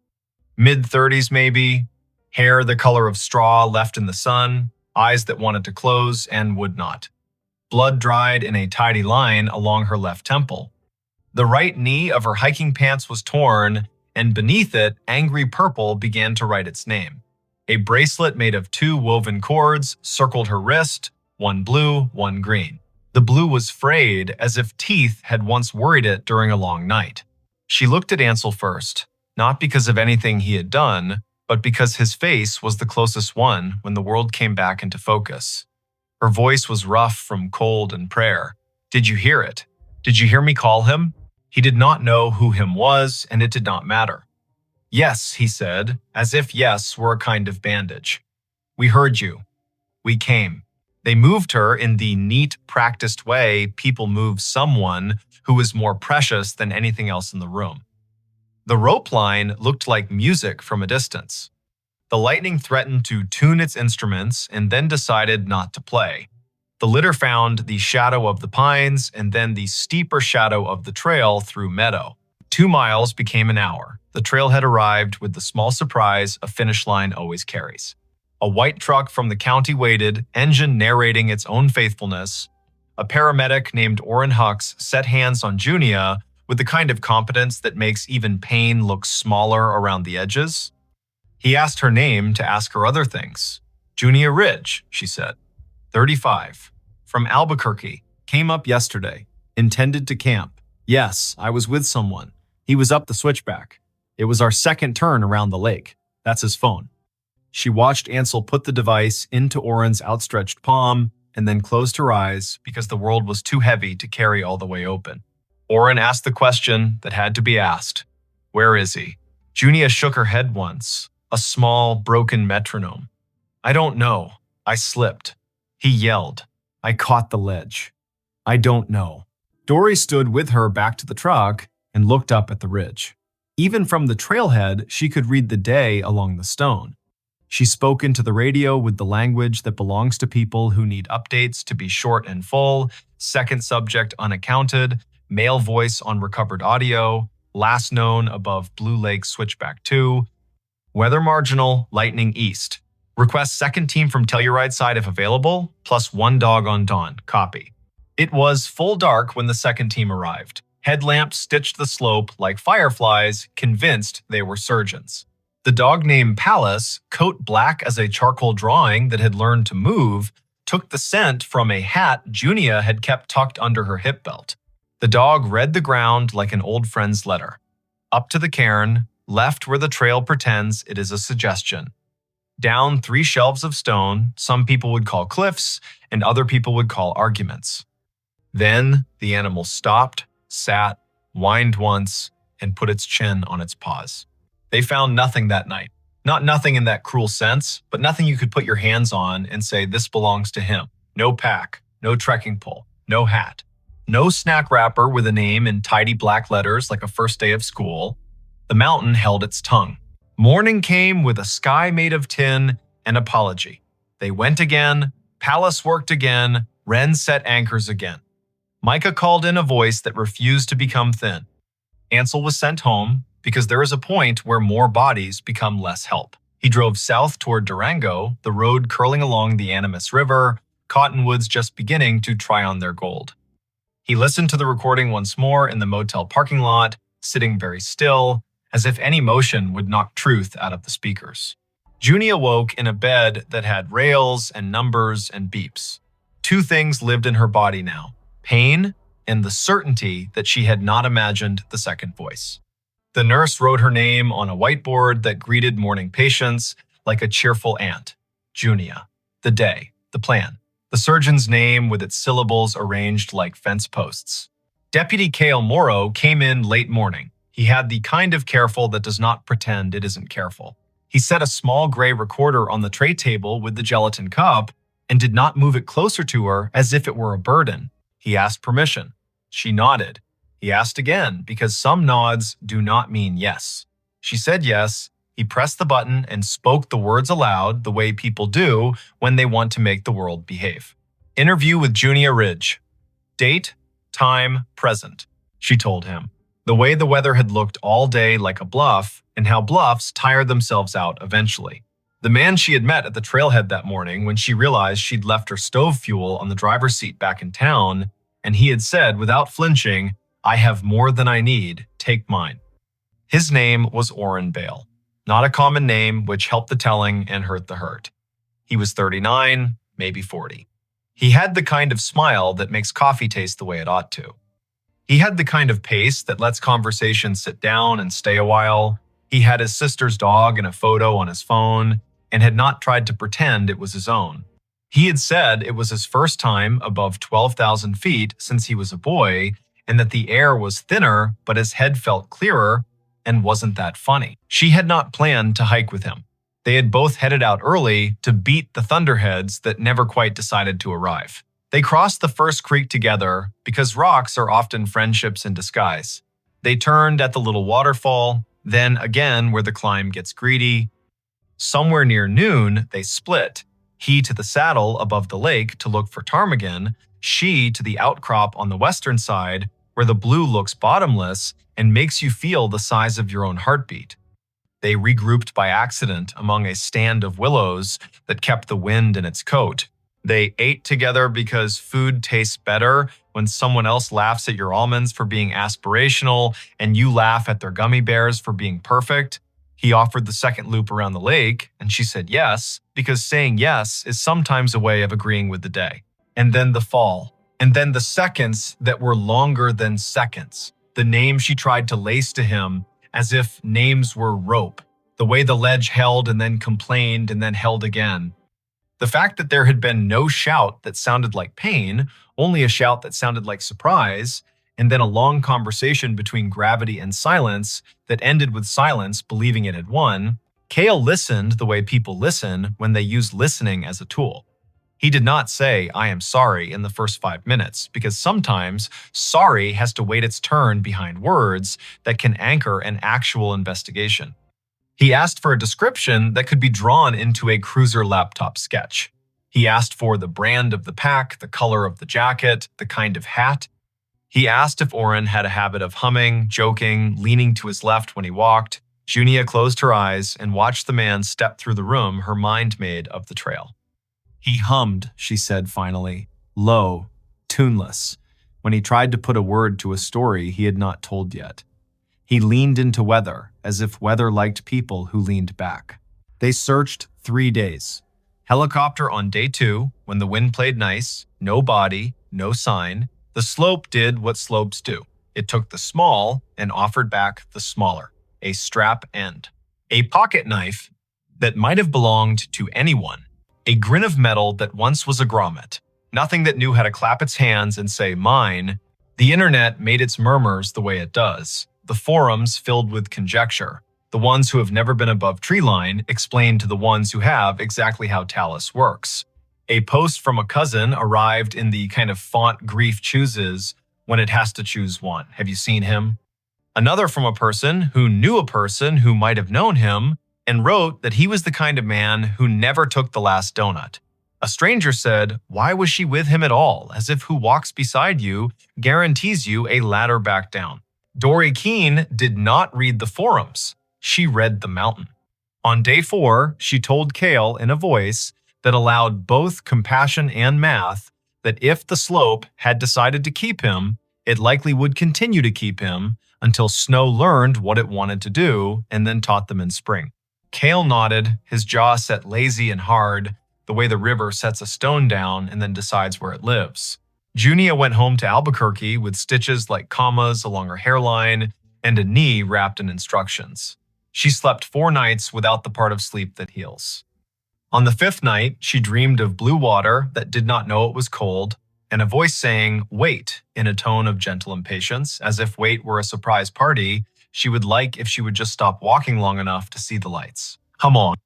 Mid-30s maybe, hair the color of straw left in the sun, eyes that wanted to close and would not. Blood dried in a tidy line along her left temple. The right knee of her hiking pants was torn, and beneath it, angry purple began to write its name. A bracelet made of 2 woven cords circled her wrist, one blue, one green. The blue was frayed as if teeth had once worried it during a long night. She looked at Ansel first, not because of anything he had done, but because his face was the closest one when the world came back into focus. Her voice was rough from cold and prayer. Did you hear it? Did you hear me call him? He did not know who him was, and it did not matter. Yes, he said, as if yes were a kind of bandage. We heard you. We came. They moved her in the neat, practiced way people move someone who is more precious than anything else in the room. The rope line looked like music from a distance. The lightning threatened to tune its instruments and then decided not to play. The litter found the shadow of the pines and then the steeper shadow of the trail through meadow. 2 miles became an hour. The trail had arrived with the small surprise a finish line always carries. A white truck from the county waited, engine narrating its own faithfulness. A paramedic named Orrin Hux set hands on Junia with the kind of competence that makes even pain look smaller around the edges. He asked her name to ask her other things. Junia Ridge, she said. 35. From Albuquerque. Came up yesterday. Intended to camp. Yes, I was with someone. He was up the switchback. It was our second turn around the lake. That's his phone. She watched Ansel put the device into Orrin's outstretched palm and then closed her eyes because the world was too heavy to carry all the way open. Orrin asked the question that had to be asked. Where is he? Junia shook her head once, a small, broken metronome. I don't know. I slipped. He yelled. I caught the ledge. I don't know. Dory stood with her back to the truck and looked up at the ridge. Even from the trailhead, she could read the day along the stone. She spoke into the radio with the language that belongs to people who need updates to be short and full, second subject unaccounted, male voice on recovered audio, last known above Blue Lake Switchback 2, weather marginal, lightning east. Request second team from Telluride side if available, plus one dog on dawn, copy. It was full dark when the second team arrived. Headlamps stitched the slope like fireflies, convinced they were surgeons. The dog named Pallas, coat black as a charcoal drawing that had learned to move, took the scent from a hat Junia had kept tucked under her hip belt. The dog read the ground like an old friend's letter. Up to the cairn, left where the trail pretends it is a suggestion. Down 3 shelves of stone, some people would call cliffs, and other people would call arguments. Then the animal stopped, sat, whined once, and put its chin on its paws. They found nothing that night. Not nothing in that cruel sense, but nothing you could put your hands on and say this belongs to him. No pack, no trekking pole, no hat. No snack wrapper with a name in tidy black letters like a first day of school. The mountain held its tongue. Morning came with a sky made of tin and apology. They went again, Pallas worked again, Wren set anchors again. Micah called in a voice that refused to become thin. Ansel was sent home because there is a point where more bodies become less help. He drove south toward Durango, the road curling along the Animas River, cottonwoods just beginning to try on their gold. He listened to the recording once more in the motel parking lot, sitting very still, as if any motion would knock truth out of the speakers. Junie awoke in a bed that had rails and numbers and beeps. 2 things lived in her body now: pain and the certainty that she had not imagined the second voice. The nurse wrote her name on a whiteboard that greeted morning patients like a cheerful aunt. Junia. The day. The plan. The surgeon's name with its syllables arranged like fence posts. Deputy Cale Morrow came in late morning. He had the kind of careful that does not pretend it isn't careful. He set a small gray recorder on the tray table with the gelatin cup and did not move it closer to her as if it were a burden. He asked permission. She nodded. He asked again, because some nods do not mean yes. She said yes. He pressed the button and spoke the words aloud the way people do when they want to make the world behave. Interview with Junia Ridge. Date, time, present, she told him. The way the weather had looked all day like a bluff, and how bluffs tired themselves out eventually. The man she had met at the trailhead that morning when she realized she'd left her stove fuel on the driver's seat back in town, and he had said without flinching, "I have more than I need, take mine." His name was Orrin Bale, not a common name which helped the telling and hurt the hurt. He was 39, maybe 40. He had the kind of smile that makes coffee taste the way it ought to. He had the kind of pace that lets conversation sit down and stay a while. He had his sister's dog and a photo on his phone, and had not tried to pretend it was his own. He had said it was his first time above 12,000 feet since he was a boy, and that the air was thinner, but his head felt clearer, and wasn't that funny. She had not planned to hike with him. They had both headed out early to beat the thunderheads that never quite decided to arrive. They crossed the first creek together because rocks are often friendships in disguise. They turned at the little waterfall, then again where the climb gets greedy. Somewhere near noon, they split. He to the saddle above the lake to look for ptarmigan, she to the outcrop on the western side where the blue looks bottomless and makes you feel the size of your own heartbeat. They regrouped by accident among a stand of willows that kept the wind in its coat. They ate together because food tastes better when someone else laughs at your almonds for being aspirational and you laugh at their gummy bears for being perfect. He offered the second loop around the lake, and she said yes, because saying yes is sometimes a way of agreeing with the day. And then the fall. And then the seconds that were longer than seconds. The name she tried to lace to him as if names were rope. The way the ledge held and then complained and then held again. The fact that there had been no shout that sounded like pain, only a shout that sounded like surprise, and then a long conversation between gravity and silence that ended with silence believing it had won. Cale listened the way people listen when they use listening as a tool. He did not say, "I am sorry," in the first 5 minutes, because sometimes sorry has to wait its turn behind words that can anchor an actual investigation. He asked for a description that could be drawn into a cruiser laptop sketch. He asked for the brand of the pack, the color of the jacket, the kind of hat. He asked if Oren had a habit of humming, joking, leaning to his left when he walked. Junia closed her eyes and watched the man step through the room her mind made of the trail. He hummed, she said finally, low, tuneless, when he tried to put a word to a story he had not told yet. He leaned into weather, as if weather liked people who leaned back. They searched 3 days. Helicopter on day 2, when the wind played nice, no body, no sign. The slope did what slopes do. It took the small and offered back the smaller, a strap end. A pocket knife that might have belonged to anyone. A grin of metal that once was a grommet. Nothing that knew how to clap its hands and say, mine. The internet made its murmurs the way it does. The forums filled with conjecture. The ones who have never been above tree line explain to the ones who have exactly how Talus works. A post from a cousin arrived in the kind of font grief chooses when it has to choose one. Have you seen him? Another from a person who knew a person who might have known him and wrote that he was the kind of man who never took the last donut. A stranger said, why was she with him at all, as if who walks beside you guarantees you a ladder back down. Dory Keene did not read the forums. She read the mountain. On day 4, she told Kale in a voice that allowed both compassion and math that if the slope had decided to keep him, it likely would continue to keep him until snow learned what it wanted to do and then taught them in spring. Kale nodded, his jaw set lazy and hard, the way the river sets a stone down and then decides where it lives. Junia went home to Albuquerque with stitches like commas along her hairline and a knee wrapped in instructions. She slept 4 nights without the part of sleep that heals. On the 5th night, she dreamed of blue water that did not know it was cold, and a voice saying, wait, in a tone of gentle impatience, as if wait were a surprise party she would like if she would just stop walking long enough to see the lights. Come on.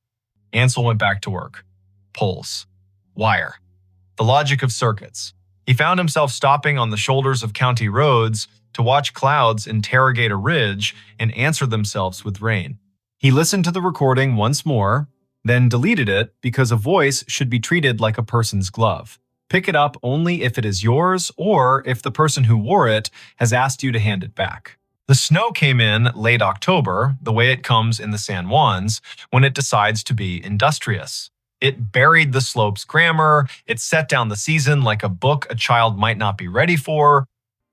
Ansel went back to work. Pulls. Wire. The logic of circuits. He found himself stopping on the shoulders of county roads to watch clouds interrogate a ridge and answer themselves with rain. He listened to the recording once more, then deleted it because a voice should be treated like a person's glove. Pick it up only if it is yours or if the person who wore it has asked you to hand it back. The snow came in late October, the way it comes in the San Juans, when it decides to be industrious. It buried the slope's grammar, it set down the season like a book a child might not be ready for.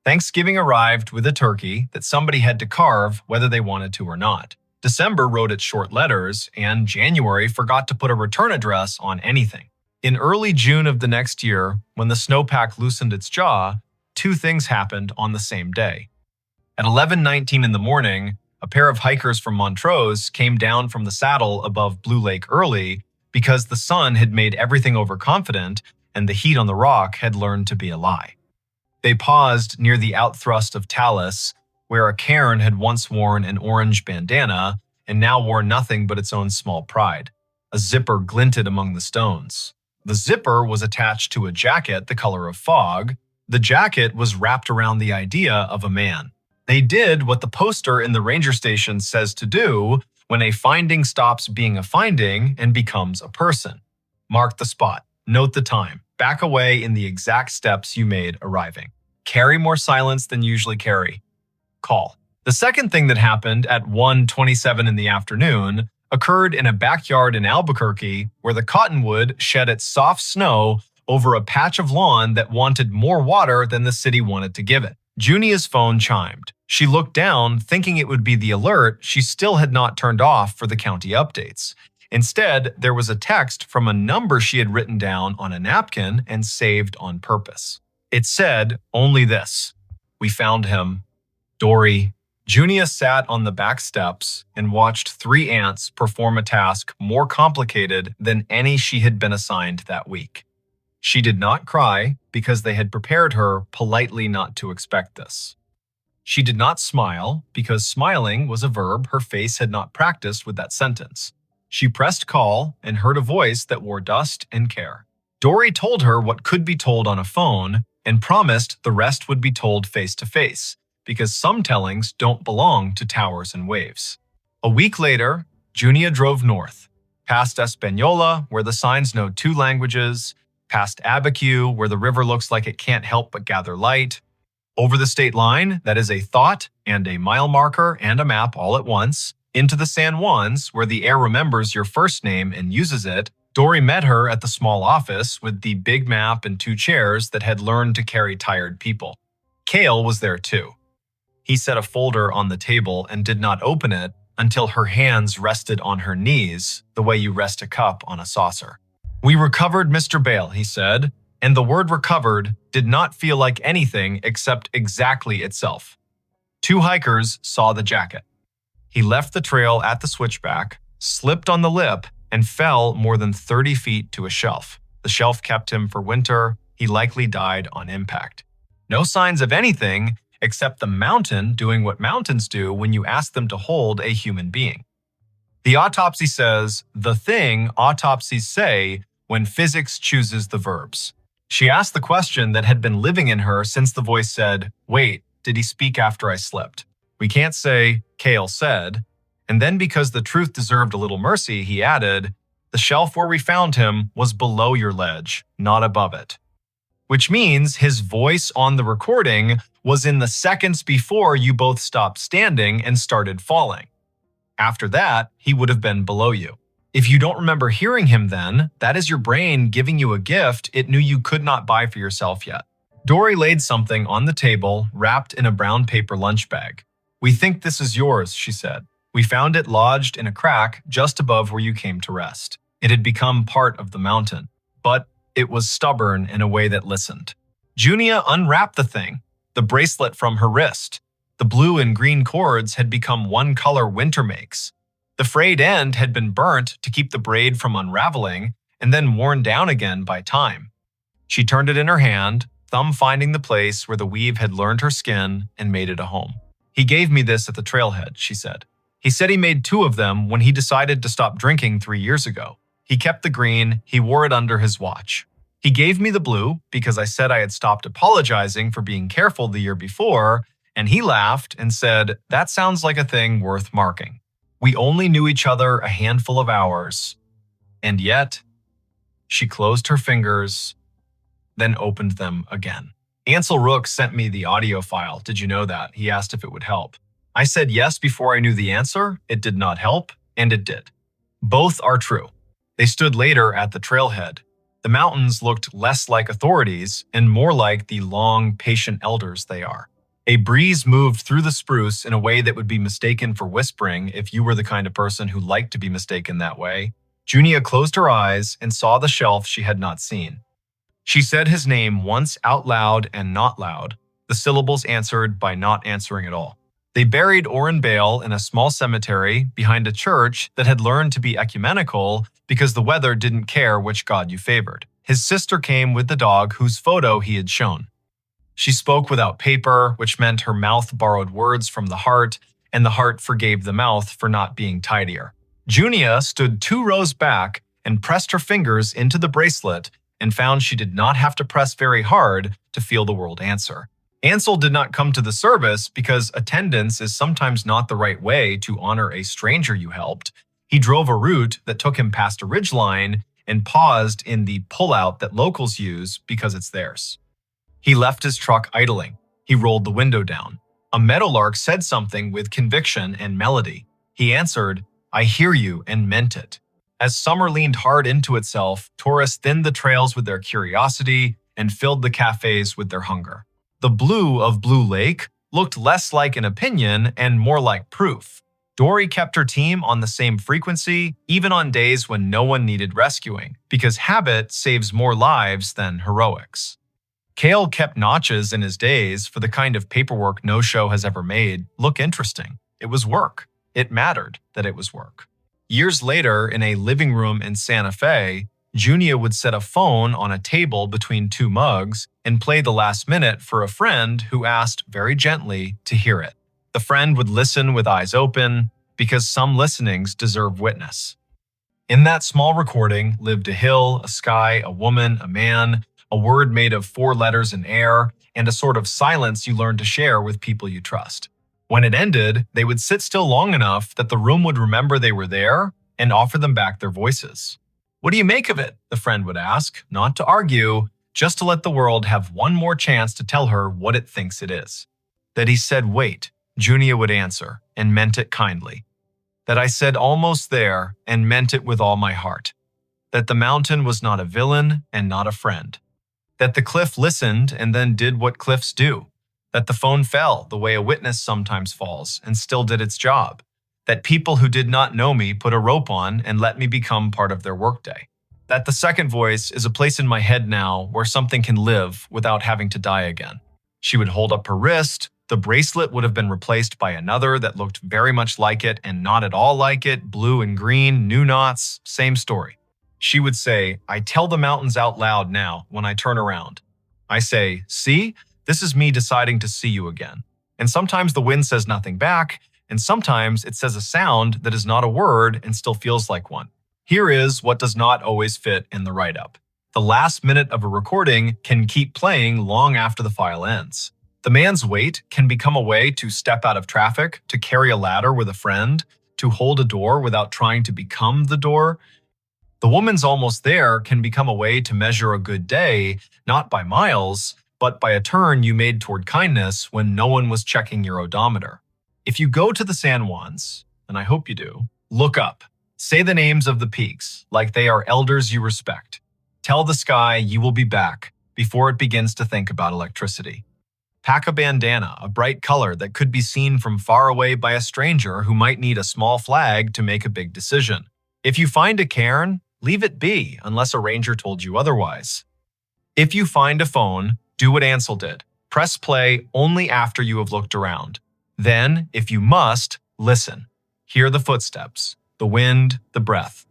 Thanksgiving arrived with a turkey that somebody had to carve whether they wanted to or not. December wrote its short letters, and January forgot to put a return address on anything. In early June of the next year, when the snowpack loosened its jaw, 2 things happened on the same day. At 11:19 in the morning, a pair of hikers from Montrose came down from the saddle above Blue Lake early because the sun had made everything overconfident and the heat on the rock had learned to be a lie. They paused near the outthrust of Talus, where a cairn had once worn an orange bandana and now wore nothing but its own small pride. A zipper glinted among the stones. The zipper was attached to a jacket the color of fog. The jacket was wrapped around the idea of a man. They did what the poster in the ranger station says to do when a finding stops being a finding and becomes a person. Mark the spot. Note the time. Back away in the exact steps you made arriving. Carry more silence than usually carry. Call. The second thing that happened at 1:27 in the afternoon occurred in a backyard in Albuquerque where the cottonwood shed its soft snow over a patch of lawn that wanted more water than the city wanted to give it. Junia's phone chimed. She looked down, thinking it would be the alert she still had not turned off for the county updates. Instead, there was a text from a number she had written down on a napkin and saved on purpose. It said only this: we found him. Dory. Junia sat on the back steps and watched 3 ants perform a task more complicated than any she had been assigned that week. She did not cry because they had prepared her politely not to expect this. She did not smile because smiling was a verb her face had not practiced with that sentence. She pressed call and heard a voice that wore dust and care. Dory told her what could be told on a phone and promised the rest would be told face to face, because some tellings don't belong to towers and waves. A week later, Junia drove north, past Espanola, where the signs know 2 languages, past Abiquiu, where the river looks like it can't help but gather light, over the state line, that is a thought and a mile marker and a map all at once, into the San Juans, where the air remembers your first name and uses it. Dory met her at the small office with the big map and 2 chairs that had learned to carry tired people. Cale was there too. He set a folder on the table and did not open it until her hands rested on her knees, the way you rest a cup on a saucer. "We recovered Mr. Bale," he said, and the word recovered did not feel like anything except exactly itself. 2 hikers saw the jacket. He left the trail at the switchback, slipped on the lip, and fell more than 30 feet to a shelf. The shelf kept him for winter. He likely died on impact. No signs of anything except the mountain doing what mountains do when you ask them to hold a human being. The autopsy says the thing autopsies say when physics chooses the verbs. She asked the question that had been living in her since the voice said, "Wait, did he speak after I slipped?" We can't say, Cale said. And then because the truth deserved a little mercy, he added, "The shelf where we found him was below your ledge, not above it." Which means his voice on the recording was in the seconds before you both stopped standing and started falling. After that, he would have been below you. If you don't remember hearing him then, that is your brain giving you a gift it knew you could not buy for yourself yet. Dory laid something on the table wrapped in a brown paper lunch bag. "We think this is yours," she said. "We found it lodged in a crack just above where you came to rest. It had become part of the mountain, but it was stubborn in a way that listened." Junia unwrapped the thing, the bracelet from her wrist. The blue and green cords had become one color winter makes. The frayed end had been burnt to keep the braid from unraveling and then worn down again by time. She turned it in her hand, thumb finding the place where the weave had learned her skin and made it a home. "He gave me this at the trailhead," she said. "He said he made 2 of them when he decided to stop drinking 3 years ago. He kept the green, he wore it under his watch. He gave me the blue because I said I had stopped apologizing for being careful the year before, and he laughed and said, 'That sounds like a thing worth marking.' We only knew each other a handful of hours, and yet..." She closed her fingers, then opened them again. "Ansel Rook sent me the audio file. Did you know that?" He asked if it would help. I said yes before I knew the answer. It did not help, and it did. Both are true. They stood later at the trailhead. The mountains looked less like authorities and more like the long, patient elders they are. A breeze moved through the spruce in a way that would be mistaken for whispering if you were the kind of person who liked to be mistaken that way. Junia closed her eyes and saw the shelf she had not seen. She said his name once out loud and not loud, the syllables answered by not answering at all. They buried Orrin Bale in a small cemetery behind a church that had learned to be ecumenical because the weather didn't care which god you favored. His sister came with the dog whose photo he had shown. She spoke without paper, which meant her mouth borrowed words from the heart, and the heart forgave the mouth for not being tidier. Junia stood 2 rows back and pressed her fingers into the bracelet and found she did not have to press very hard to feel the world answer. Ansel did not come to the service because attendance is sometimes not the right way to honor a stranger you helped. He drove a route that took him past a ridgeline and paused in the pullout that locals use because it's theirs. He left his truck idling. He rolled the window down. A meadowlark said something with conviction and melody. He answered, "I hear you," and meant it. As summer leaned hard into itself, tourists thinned the trails with their curiosity and filled the cafes with their hunger. The blue of Blue Lake looked less like an opinion and more like proof. Dory kept her team on the same frequency, even on days when no one needed rescuing, because habit saves more lives than heroics. Cale kept notches in his days for the kind of paperwork no show has ever made look interesting. It was work. It mattered that it was work. Years later, in a living room in Santa Fe, Junia would set a phone on a table between 2 mugs and play the last minute for a friend who asked very gently to hear it. The friend would listen with eyes open because some listenings deserve witness. In that small recording lived a hill, a sky, a woman, a man, a word made of 4 letters in air, and a sort of silence you learned to share with people you trust. When it ended, they would sit still long enough that the room would remember they were there and offer them back their voices. "What do you make of it?" the friend would ask, not to argue, just to let the world have one more chance to tell her what it thinks it is. "That he said wait," Junia would answer, and meant it kindly. "That I said almost there, and meant it with all my heart. That the mountain was not a villain and not a friend. That the cliff listened and then did what cliffs do. That the phone fell the way a witness sometimes falls and still did its job. That people who did not know me put a rope on and let me become part of their workday. That the second voice is a place in my head now where something can live without having to die again." She would hold up her wrist. The bracelet would have been replaced by another that looked very much like it and not at all like it, blue and green, new knots, same story. She would say, "I tell the mountains out loud now when I turn around. I say, see, this is me deciding to see you again." And sometimes the wind says nothing back, and sometimes it says a sound that is not a word and still feels like one. Here is what does not always fit in the write-up. The last minute of a recording can keep playing long after the file ends. The man's wait can become a way to step out of traffic, to carry a ladder with a friend, to hold a door without trying to become the door. The woman's almost there can become a way to measure a good day, not by miles, but by a turn you made toward kindness when no one was checking your odometer. If you go to the San Juans, and I hope you do, look up. Say the names of the peaks, like they are elders you respect. Tell the sky you will be back before it begins to think about electricity. Pack a bandana, a bright color that could be seen from far away by a stranger who might need a small flag to make a big decision. If you find a cairn, leave it be unless a ranger told you otherwise. If you find a phone, do what Ansel did. Press play only after you have looked around. Then, if you must, listen. Hear the footsteps, the wind, the breath.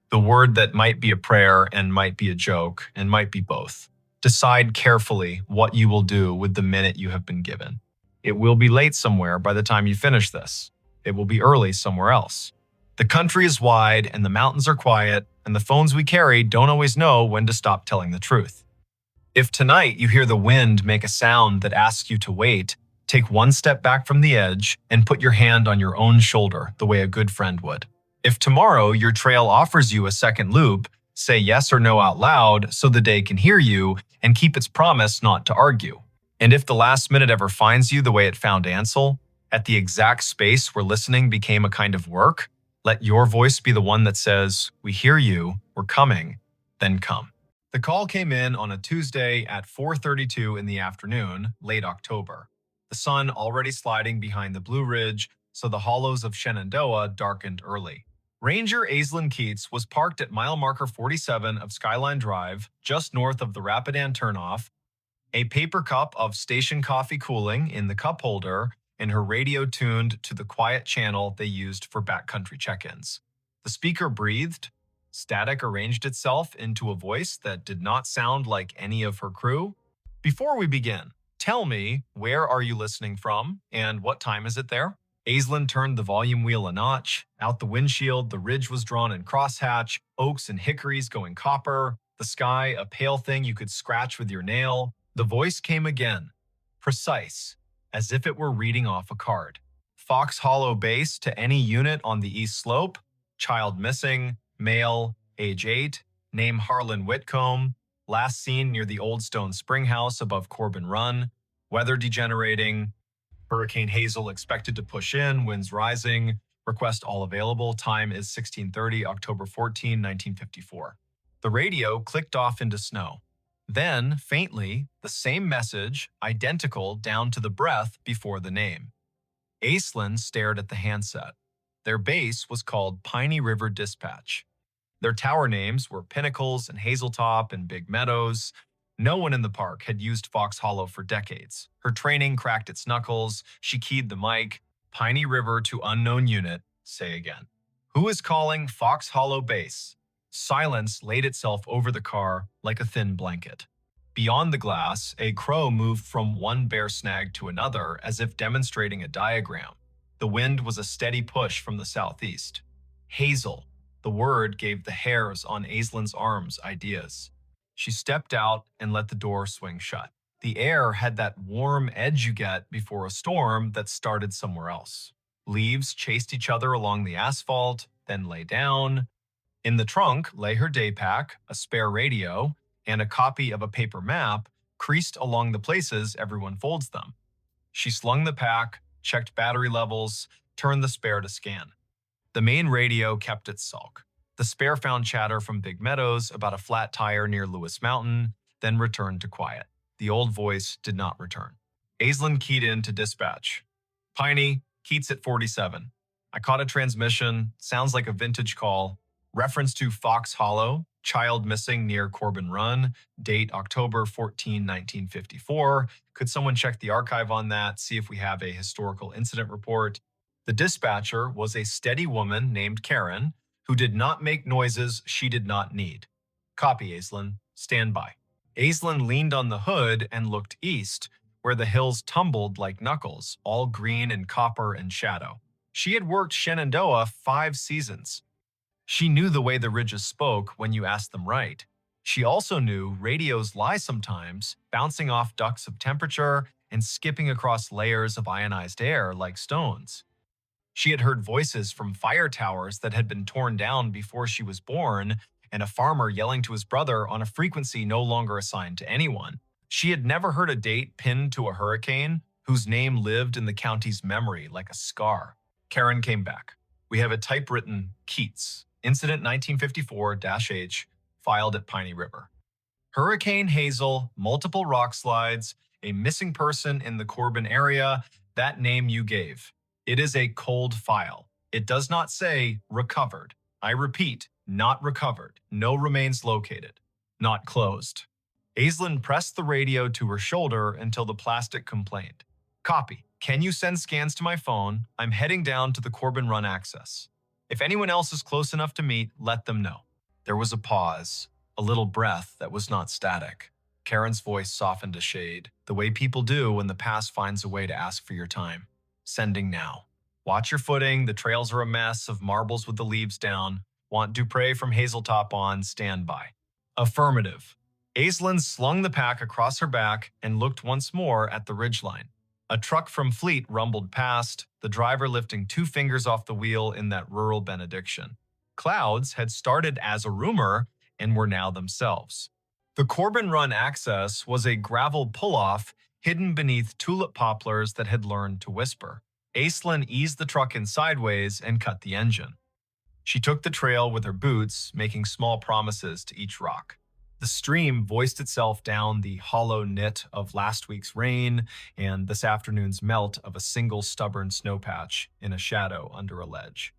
The word that might be a prayer and might be a joke and might be both. Decide carefully what you will do with the minute you have been given. It will be late somewhere by the time you finish this. It will be early somewhere else. The country is wide and the mountains are quiet, and the phones we carry don't always know when to stop telling the truth. If tonight you hear the wind make a sound that asks you to wait, take one step back from the edge and put your hand on your own shoulder the way a good friend would. If tomorrow your trail offers you a second loop, say yes or no out loud so the day can hear you and keep its promise not to argue. And if the last minute ever finds you the way it found Ansel, at the exact space where listening became a kind of work, let your voice be the one that says, "We hear you, we're coming, then come." The call came in on a Tuesday at 4:32 in the afternoon, late October. The sun already sliding behind the Blue Ridge, so the hollows of Shenandoah darkened early. Ranger Aislinn Keats was parked at mile marker 47 of Skyline Drive, just north of the Rapidan turnoff, a paper cup of station coffee cooling in the cup holder, and her radio tuned to the quiet channel they used for backcountry check-ins. The speaker breathed. Static arranged itself into a voice that did not sound like any of her crew. "Before we begin, tell me, where are you listening from, and what time is it there?" Aislinn turned the volume wheel a notch. Out the windshield, the ridge was drawn in crosshatch, oaks and hickories going copper, the sky a pale thing you could scratch with your nail. The voice came again, precise, as if it were reading off a card. "Fox Hollow Base to any unit on the east slope. Child missing, male, age 8, name Harlan Whitcomb, last seen near the Old Stone Spring House above Corbin Run, weather degenerating, Hurricane Hazel expected to push in, winds rising, request all available, time is 16:30, October 14, 1954. The radio clicked off into snow. Then, faintly, the same message, identical down to the breath before the name. Aislinn stared at the handset. Their base was called Piney River Dispatch. Their tower names were Pinnacles and Hazeltop and Big Meadows. No one in the park had used Fox Hollow for decades. Her training cracked its knuckles. She keyed the mic. "Piney River to unknown unit. Say again. Who is calling Fox Hollow Base?" Silence laid itself over the car like a thin blanket. Beyond the glass, a crow moved from one bare snag to another as if demonstrating a diagram. The wind was a steady push from the southeast. Hazel. The word gave the hairs on Aislin's arms ideas. She stepped out and let the door swing shut. The air had that warm edge you get before a storm that started somewhere else. Leaves chased each other along the asphalt, then lay down. In the trunk lay her day pack, a spare radio, and a copy of a paper map creased along the places everyone folds them. She slung the pack, checked battery levels, turned the spare to scan. The main radio kept its sulk. The spare found chatter from Big Meadows about a flat tire near Lewis Mountain, then returned to quiet. The old voice did not return. Aislinn keyed in to dispatch. Piney, Keats at 47. I caught a transmission, sounds like a vintage call. Reference to Fox Hollow, child missing near Corbin Run, date October 14, 1954. Could someone check the archive on that, see if we have a historical incident report? The dispatcher was a steady woman named Karen, who did not make noises she did not need. Copy, Aislinn. Stand by. Aislinn leaned on the hood and looked east, where the hills tumbled like knuckles, all green and copper and shadow. She had worked Shenandoah 5 seasons. She knew the way the ridges spoke when you asked them right. She also knew radios lie sometimes, bouncing off ducts of temperature and skipping across layers of ionized air like stones. She had heard voices from fire towers that had been torn down before she was born, and a farmer yelling to his brother on a frequency no longer assigned to anyone. She had never heard a date pinned to a hurricane whose name lived in the county's memory like a scar. Karen came back. We have a typewritten Keats, Incident 1954-H, filed at Piney River. Hurricane Hazel, multiple rock slides, a missing person in the Corbin area, that name you gave. It is a cold file. It does not say recovered. I repeat, not recovered. No remains located. Not closed. Aislinn pressed the radio to her shoulder until the plastic complained. Copy. Can you send scans to my phone? I'm heading down to the Corbin Run access. If anyone else is close enough to meet, let them know. There was a pause, a little breath that was not static. Karen's voice softened a shade, the way people do when the past finds a way to ask for your time. Sending now. Watch your footing, the trails are a mess of marbles with the leaves down. Want Dupre from Hazeltop on, stand by. Affirmative. Aislinn slung the pack across her back and looked once more at the ridgeline. A truck from Fleet rumbled past, the driver lifting 2 fingers off the wheel in that rural benediction. Clouds had started as a rumor and were now themselves. The Corbin Run access was a gravel pull-off hidden beneath tulip poplars that had learned to whisper. Aislinn eased the truck in sideways and cut the engine. She took the trail with her boots, making small promises to each rock. The stream voiced itself down the hollow knit of last week's rain and this afternoon's melt of a single stubborn snowpatch in a shadow under a ledge.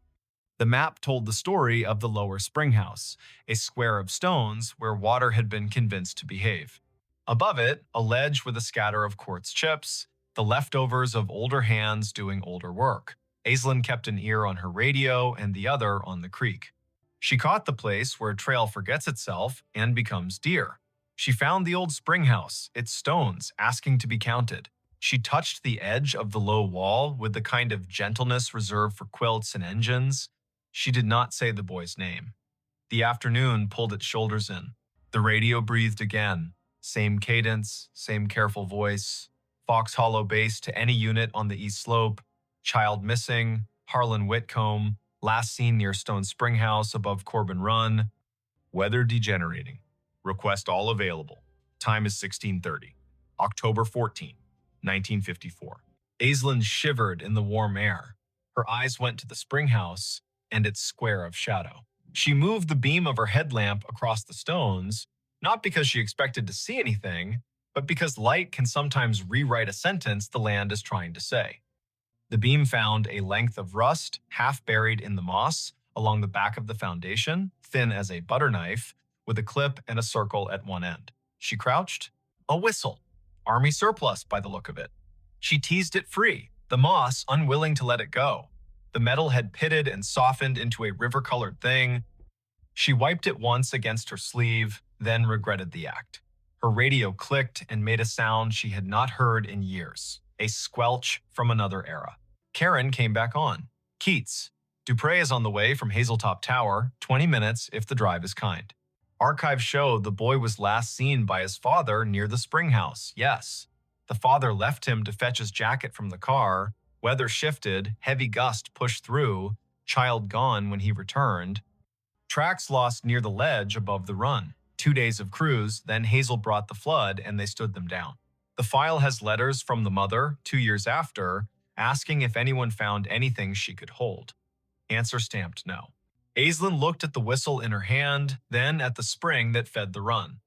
The map told the story of the lower springhouse, a square of stones where water had been convinced to behave. Above it, a ledge with a scatter of quartz chips, the leftovers of older hands doing older work. Aislinn kept an ear on her radio and the other on the creek. She caught the place where a trail forgets itself and becomes deer. She found the old springhouse, its stones asking to be counted. She touched the edge of the low wall with the kind of gentleness reserved for quilts and engines. She did not say the boy's name. The afternoon pulled its shoulders in. The radio breathed again. Same cadence, same careful voice. Fox Hollow base to any unit on the east slope. Child missing. Harlan Whitcomb. Last seen near Stone Spring House above Corbin Run. Weather degenerating. Request all available. Time is 16:30. October 14, 1954. Aislinn shivered in the warm air. Her eyes went to the spring house and its square of shadow. She moved the beam of her headlamp across the stones, not because she expected to see anything, but because light can sometimes rewrite a sentence the land is trying to say. The beam found a length of rust half buried in the moss along the back of the foundation, thin as a butter knife, with a clip and a circle at one end. She crouched. A whistle. Army surplus by the look of it. She teased it free, the moss unwilling to let it go. The metal had pitted and softened into a river-colored thing. She wiped it once against her sleeve, then regretted the act. Her radio clicked and made a sound she had not heard in years, a squelch from another era. Karen came back on. Keats, Dupre is on the way from Hazeltop Tower, 20 minutes if the drive is kind. Archives show the boy was last seen by his father near the spring house. Yes. The father left him to fetch his jacket from the car. Weather shifted, heavy gust pushed through, child gone when he returned. Tracks lost near the ledge above the run. 2 days of cruise, then Hazel brought the flood and they stood them down. The file has letters from the mother, 2 years after, asking if anyone found anything she could hold. Answer stamped no. Aislinn looked at the whistle in her hand, then at the spring that fed the run.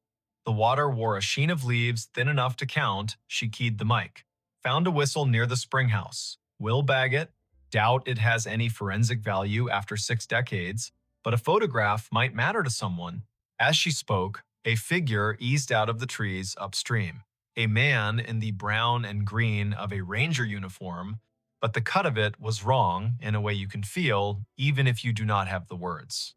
The water wore a sheen of leaves thin enough to count. She keyed the mic. Found a whistle near the spring house. Will bag it. Doubt it has any forensic value after 6 decades, but a photograph might matter to someone. As she spoke, a figure eased out of the trees upstream. A man in the brown and green of a ranger uniform, but the cut of it was wrong in a way you can feel even if you do not have the words.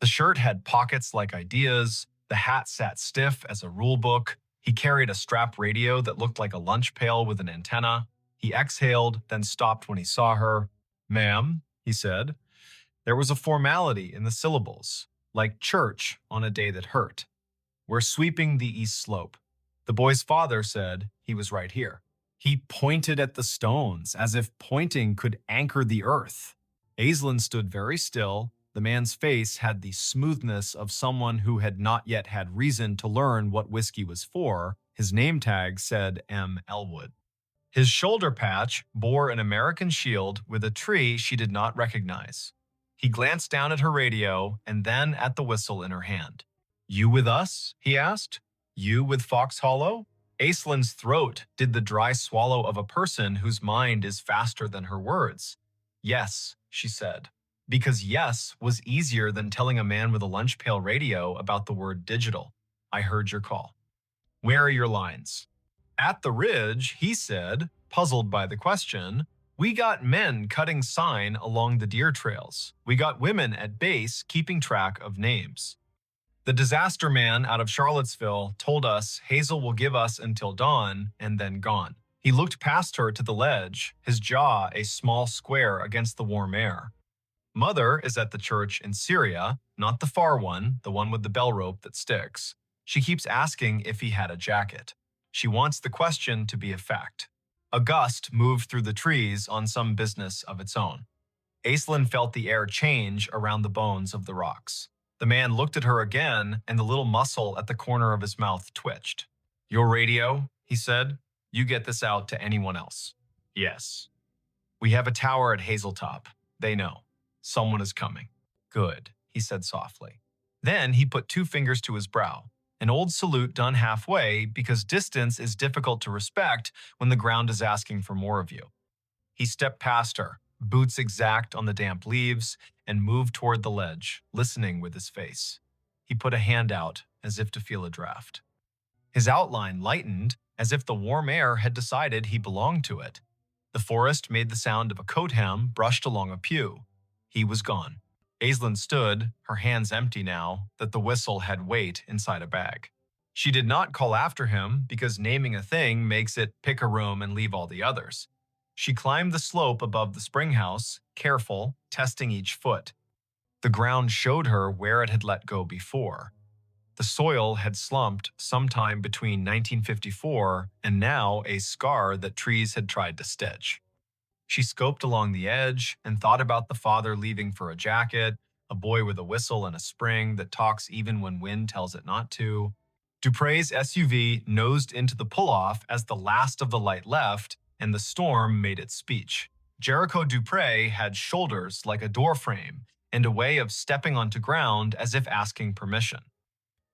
The shirt had pockets like ideas, the hat sat stiff as a rule book, he carried a strap radio that looked like a lunch pail with an antenna. He exhaled, then stopped when he saw her. "Ma'am," he said. There was a formality in the syllables, like church on a day that hurt. "We're sweeping the east slope." The boy's father said he was right here. He pointed at the stones, as if pointing could anchor the earth. Aislinn stood very still. The man's face had the smoothness of someone who had not yet had reason to learn what whiskey was for. His name tag said M. Elwood. His shoulder patch bore an American shield with a tree she did not recognize. He glanced down at her radio and then at the whistle in her hand. "You with us?" he asked. "You with Fox Hollow?" Aislinn's throat did the dry swallow of a person whose mind is faster than her words. "Yes," she said, because yes was easier than telling a man with a lunch pail radio about the word digital. "I heard your call." "Where are your lines?" "At the ridge," he said, puzzled by the question. "We got men cutting sign along the deer trails. We got women at base keeping track of names. The disaster man out of Charlottesville told us Hazel will give us until dawn and then gone." He looked past her to the ledge, his jaw a small square against the warm air. "Mother is at the church in Syria, not the far one, the one with the bell rope that sticks. She keeps asking if he had a jacket. She wants the question to be a fact." A gust moved through the trees on some business of its own. Aislinn felt the air change around the bones of the rocks. The man looked at her again, and the little muscle at the corner of his mouth twitched. "Your radio," he said. "You get this out to anyone else." "Yes." "We have a tower at Hazeltop. They know. Someone is coming." "Good," he said softly. Then he put 2 fingers to his brow, an old salute done halfway because distance is difficult to respect when the ground is asking for more of you. He stepped past her, boots exact on the damp leaves, and moved toward the ledge, listening with his face. He put a hand out as if to feel a draft. His outline lightened as if the warm air had decided he belonged to it. The forest made the sound of a coat hem brushed along a pew. He was gone. Aislinn stood, her hands empty now that the whistle had weight inside a bag. She did not call after him because naming a thing makes it pick a room and leave all the others. She climbed the slope above the spring house, careful, testing each foot. The ground showed her where it had let go before. The soil had slumped sometime between 1954 and now a scar that trees had tried to stitch. She scoped along the edge and thought about the father leaving for a jacket, a boy with a whistle and a spring that talks even when wind tells it not to. Dupre's SUV nosed into the pull-off as the last of the light left, and the storm made its speech. Jericho Dupre had shoulders like a doorframe and a way of stepping onto ground as if asking permission.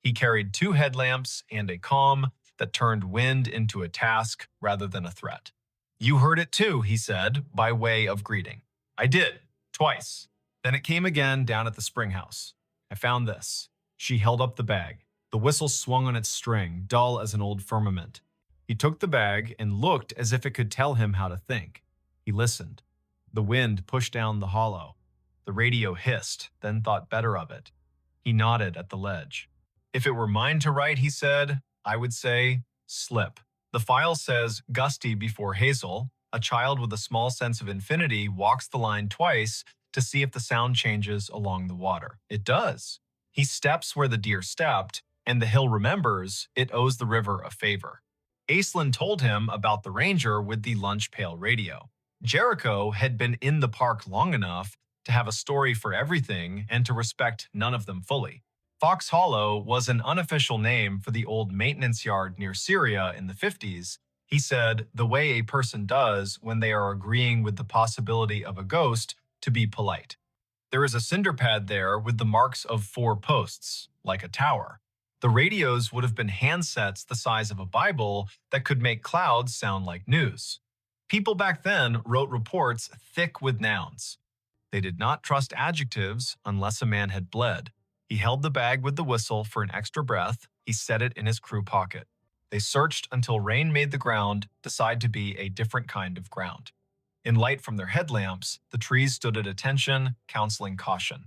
He carried 2 headlamps and a calm that turned wind into a task rather than a threat. "You heard it too," he said, by way of greeting. "I did, twice. Then it came again down at the spring house. I found this." She held up the bag. The whistle swung on its string, dull as an old firmament. He took the bag and looked as if it could tell him how to think. He listened. The wind pushed down the hollow. The radio hissed, then thought better of it. He nodded at the ledge. "If it were mine to write," he said, "I would say, slip." The file says gusty before Hazel. A child with a small sense of infinity walks the line twice to see if the sound changes along the water. It does. He steps where the deer stepped, and the hill remembers it owes the river a favor. Aislinn told him about the ranger with the lunch pail radio. Jericho had been in the park long enough to have a story for everything and to respect none of them fully. Fox Hollow was an unofficial name for the old maintenance yard near Syria in the 50s. He said, the way a person does when they are agreeing with the possibility of a ghost to be polite. There is a cinder pad there with the marks of 4 posts, like a tower. The radios would have been handsets the size of a Bible that could make clouds sound like news. People back then wrote reports thick with nouns. They did not trust adjectives unless a man had bled. He held the bag with the whistle for an extra breath. He set it in his crew pocket. They searched until rain made the ground decide to be a different kind of ground. In light from their headlamps, the trees stood at attention, counseling caution.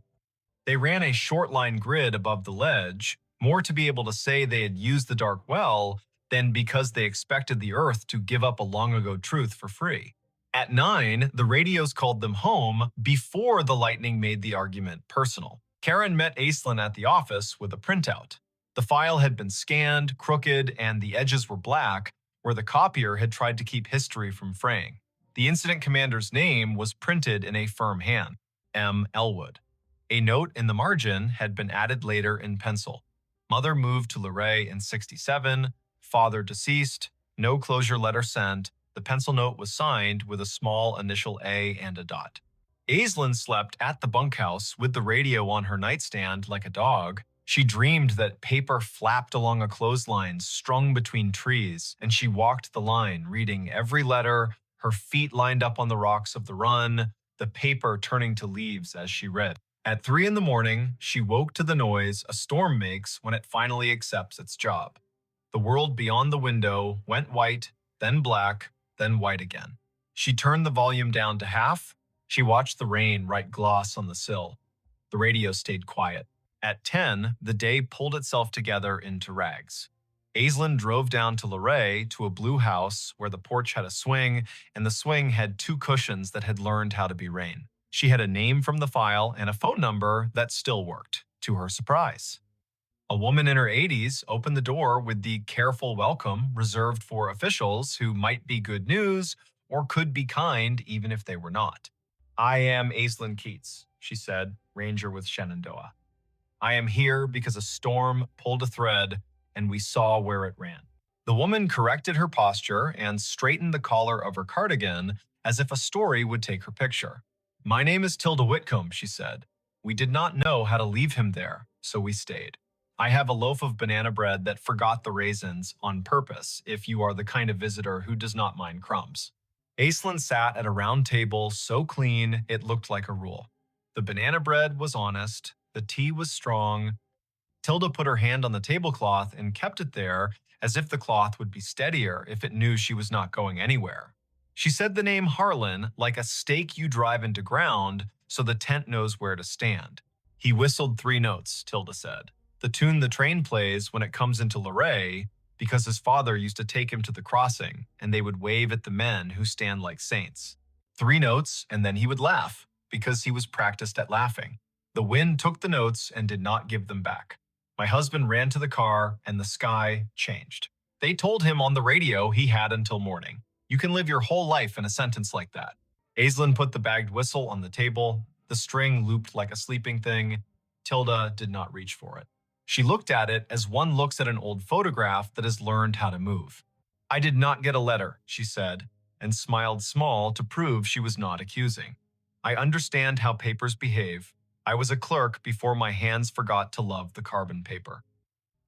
They ran a short line grid above the ledge, more to be able to say they had used the dark well than because they expected the earth to give up a long-ago truth for free. At 9, the radios called them home before the lightning made the argument personal. Karen met Aislinn at the office with a printout. The file had been scanned, crooked, and the edges were black, where the copier had tried to keep history from fraying. The incident commander's name was printed in a firm hand, M. Elwood. A note in the margin had been added later in pencil. Mother moved to Luray in 67, father deceased, no closure letter sent. The pencil note was signed with a small initial A and a dot. Aislinn slept at the bunkhouse with the radio on her nightstand like a dog. She dreamed that paper flapped along a clothesline strung between trees, and she walked the line, reading every letter, her feet lined up on the rocks of the run, the paper turning to leaves as she read. At 3 in the morning, she woke to the noise a storm makes when it finally accepts its job. The world beyond the window went white, then black, then white again. She turned the volume down to half. She watched the rain write gloss on the sill. The radio stayed quiet. At 10, the day pulled itself together into rags. Aislinn drove down to Luray to a blue house where the porch had a swing, and the swing had 2 cushions that had learned how to be rain. She had a name from the file and a phone number that still worked, to her surprise. A woman in her 80s opened the door with the careful welcome reserved for officials who might be good news or could be kind even if they were not. I am Aislinn Keats, she said, ranger with Shenandoah. I am here because a storm pulled a thread and we saw where it ran. The woman corrected her posture and straightened the collar of her cardigan as if a story would take her picture. My name is Tilda Whitcomb, she said. We did not know how to leave him there, so we stayed. I have a loaf of banana bread that forgot the raisins on purpose if you are the kind of visitor who does not mind crumbs. Aislinn sat at a round table so clean it looked like a rule. The banana bread was honest, the tea was strong. Tilda put her hand on the tablecloth and kept it there as if the cloth would be steadier if it knew she was not going anywhere. She said the name Harlan like a stake you drive into ground so the tent knows where to stand. He whistled 3 notes, Tilda said. The tune the train plays when it comes into Luray, because his father used to take him to the crossing, and they would wave at the men who stand like saints. 3 notes, and then he would laugh, because he was practiced at laughing. The wind took the notes and did not give them back. My husband ran to the car, and the sky changed. They told him on the radio he had until morning. You can live your whole life in a sentence like that. Aislinn put the bagged whistle on the table. The string looped like a sleeping thing. Tilda did not reach for it. She looked at it as one looks at an old photograph that has learned how to move. I did not get a letter, she said, and smiled small to prove she was not accusing. I understand how papers behave. I was a clerk before my hands forgot to love the carbon paper.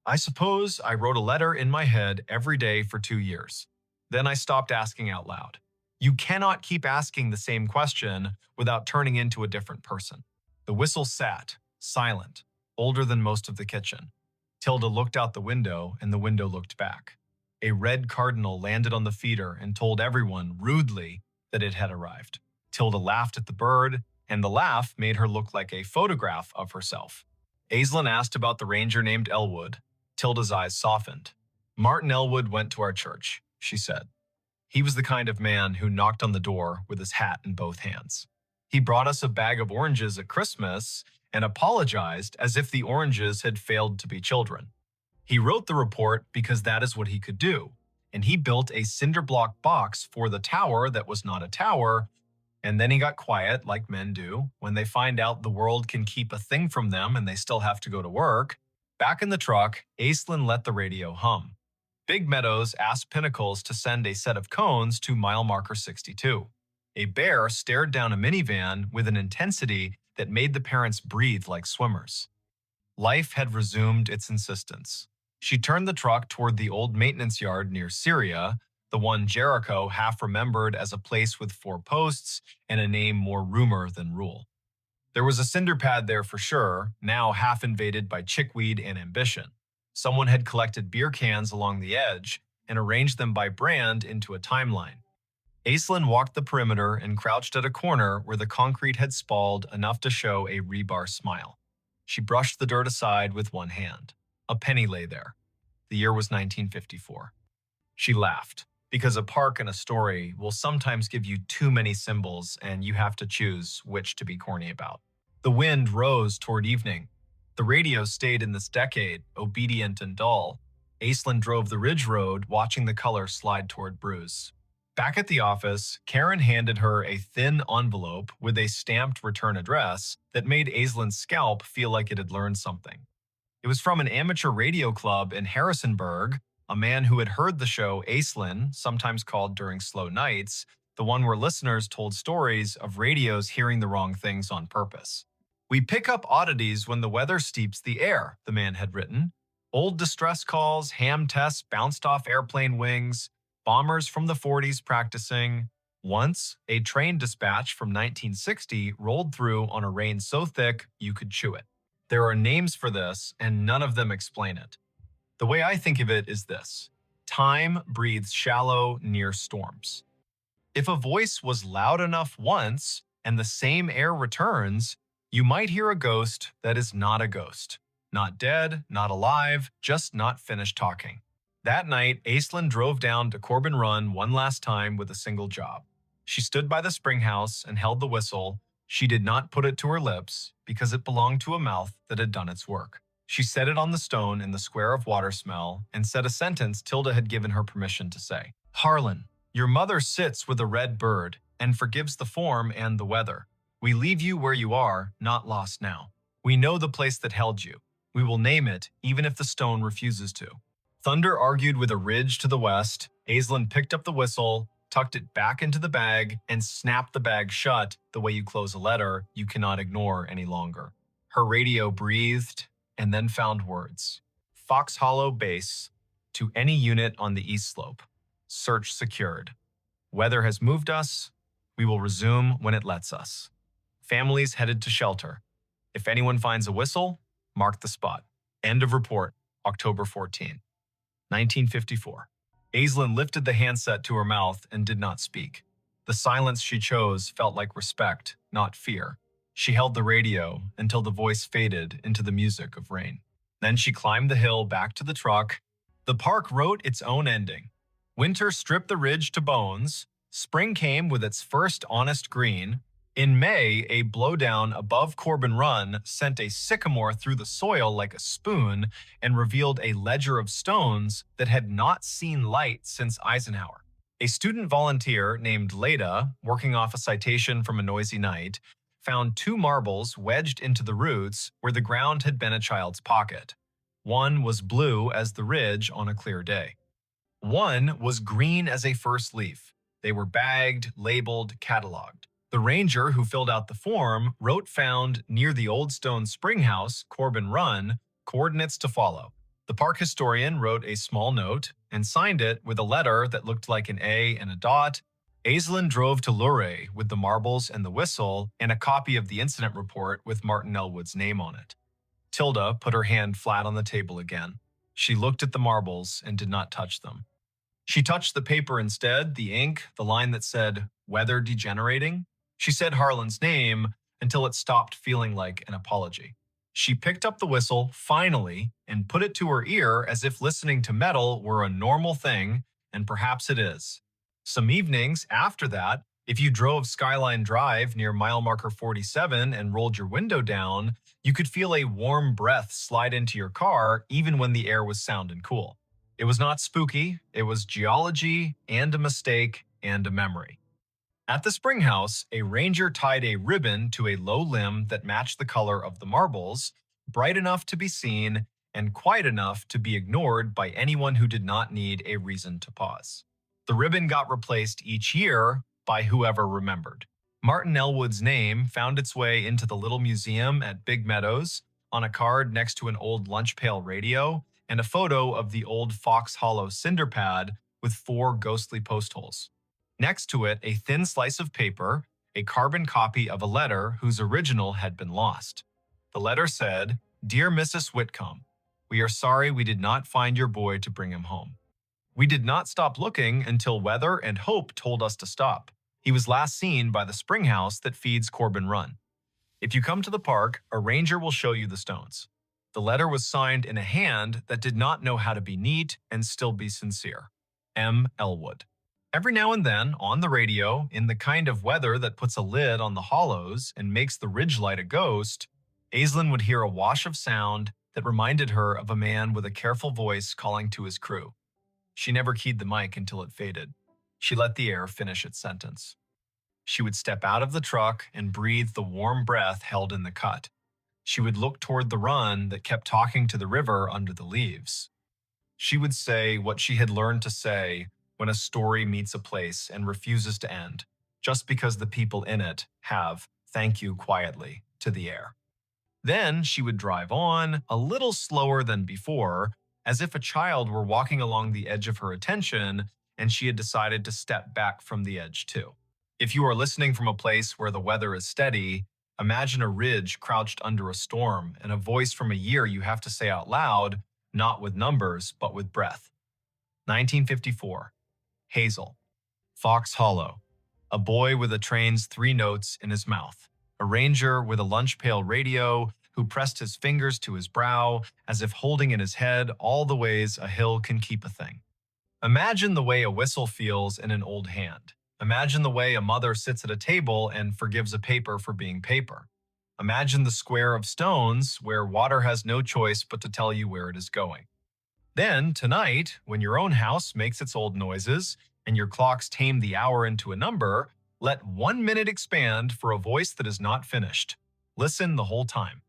I suppose I wrote a letter in my head every day for 2 years. Then I stopped asking out loud. You cannot keep asking the same question without turning into a different person. The whistle sat, silent, older than most of the kitchen. Tilda looked out the window, and the window looked back. A red cardinal landed on the feeder and told everyone, rudely, that it had arrived. Tilda laughed at the bird, and the laugh made her look like a photograph of herself. Aislinn asked about the ranger named Elwood. Tilda's eyes softened. Martin Elwood went to our church, she said. He was the kind of man who knocked on the door with his hat in both hands. He brought us a bag of oranges at Christmas and apologized as if the oranges had failed to be children. He wrote the report because that is what he could do, and he built a cinder block box for the tower that was not a tower, and then he got quiet like men do when they find out the world can keep a thing from them and they still have to go to work. Back in the truck, Aislinn let the radio hum. Big Meadows asked Pinnacles to send a set of cones to mile marker 62. A bear stared down a minivan with an intensity that made the parents breathe like swimmers. Life had resumed its insistence. She turned the truck toward the old maintenance yard near Syria, the one Jericho half remembered as a place with 4 posts and a name more rumor than rule. There was a cinder pad there for sure, now half invaded by chickweed and ambition. Someone had collected beer cans along the edge and arranged them by brand into a timeline. Aislinn walked the perimeter and crouched at a corner where the concrete had spalled enough to show a rebar smile. She brushed the dirt aside with one hand. A penny lay there. The year was 1954. She laughed, because a park and a story will sometimes give you too many symbols and you have to choose which to be corny about. The wind rose toward evening. The radio stayed in this decade, obedient and dull. Aislinn drove the ridge road, watching the color slide toward Bruce. Back at the office, Karen handed her a thin envelope with a stamped return address that made Aislinn's scalp feel like it had learned something. It was from an amateur radio club in Harrisonburg, a man who had heard the show Aislinn, sometimes called During Slow Nights, the one where listeners told stories of radios hearing the wrong things on purpose. "We pick up oddities when the weather steeps the air," the man had written. Old distress calls, ham tests bounced off airplane wings, bombers from the 40s practicing. Once, a train dispatch from 1960 rolled through on a rain so thick you could chew it. There are names for this, and none of them explain it. The way I think of it is this: time breathes shallow near storms. If a voice was loud enough once and the same air returns, you might hear a ghost that is not a ghost. Not dead, not alive, just not finished talking. That night, Aislinn drove down to Corbin Run one last time with a single job. She stood by the spring house and held the whistle. She did not put it to her lips because it belonged to a mouth that had done its work. She set it on the stone in the square of water smell and said a sentence Tilda had given her permission to say. "Harlan, your mother sits with a red bird and forgives the form and the weather. We leave you where you are, not lost now. We know the place that held you. We will name it, even if the stone refuses to." Thunder argued with a ridge to the west. Aislinn picked up the whistle, tucked it back into the bag, and snapped the bag shut the way you close a letter you cannot ignore any longer. Her radio breathed and then found words. "Fox Hollow Base, to any unit on the east slope. Search secured. Weather has moved us. We will resume when it lets us. Families headed to shelter. If anyone finds a whistle, mark the spot. End of report, October 14, 1954. Aislinn lifted the handset to her mouth and did not speak. The silence she chose felt like respect, not fear. She held the radio until the voice faded into the music of rain. Then she climbed the hill back to the truck. The park wrote its own ending. Winter stripped the ridge to bones. Spring came with its first honest green. In May, a blowdown above Corbin Run sent a sycamore through the soil like a spoon and revealed a ledger of stones that had not seen light since Eisenhower. A student volunteer named Leda, working off a citation from a noisy night, found 2 marbles wedged into the roots where the ground had been a child's pocket. One was blue as the ridge on a clear day. One was green as a first leaf. They were bagged, labeled, cataloged. The ranger who filled out the form wrote found near the old stone spring house, Corbin Run, coordinates to follow. The park historian wrote a small note and signed it with a letter that looked like an A and a dot. Aislinn drove to Luray with the marbles and the whistle and a copy of the incident report with Martin Elwood's name on it. Tilda put her hand flat on the table again. She looked at the marbles and did not touch them. She touched the paper instead, the ink, the line that said, "Weather degenerating." She said Harlan's name until it stopped feeling like an apology. She picked up the whistle, finally, and put it to her ear as if listening to metal were a normal thing, and perhaps it is. Some evenings after that, If you drove Skyline Drive near mile marker 47 and rolled your window down, you could feel a warm breath slide into your car even when the air was sound and cool. It was not spooky, it was geology and a mistake and a memory. At the spring house, a ranger tied a ribbon to a low limb that matched the color of the marbles, bright enough to be seen and quiet enough to be ignored by anyone who did not need a reason to pause. The ribbon got replaced each year by whoever remembered. Martin Elwood's name found its way into the little museum at Big Meadows on a card next to an old lunch pail radio and a photo of the old Fox Hollow cinder pad with 4 ghostly post holes. Next to it, a thin slice of paper, a carbon copy of a letter whose original had been lost. The letter said, "Dear Mrs. Whitcomb, we are sorry we did not find your boy to bring him home. We did not stop looking until weather and hope told us to stop. He was last seen by the spring house that feeds Corbin Run. If you come to the park, a ranger will show you the stones." The letter was signed in a hand that did not know how to be neat and still be sincere. M. Elwood. Every now and then, on the radio, in the kind of weather that puts a lid on the hollows and makes the ridgelight a ghost, Aislinn would hear a wash of sound that reminded her of a man with a careful voice calling to his crew. She never keyed the mic until it faded. She let the air finish its sentence. She would step out of the truck and breathe the warm breath held in the cut. She would look toward the run that kept talking to the river under the leaves. She would say what she had learned to say when a story meets a place and refuses to end, just because the people in it have "thank you" quietly to the air. Then she would drive on, a little slower than before, as if a child were walking along the edge of her attention and she had decided to step back from the edge too. If you are listening from a place where the weather is steady, imagine a ridge crouched under a storm and a voice from a year you have to say out loud, not with numbers, but with breath. 1954. Hazel. Fox Hollow. A boy with a train's 3 notes in his mouth. A ranger with a lunch pail radio who pressed his fingers to his brow as if holding in his head all the ways a hill can keep a thing. Imagine the way a whistle feels in an old hand. Imagine the way a mother sits at a table and forgives a paper for being paper. Imagine the square of stones where water has no choice but to tell you where it is going. Then, tonight, when your own house makes its old noises and your clocks tame the hour into a number, let 1 minute expand for a voice that is not finished. Listen the whole time.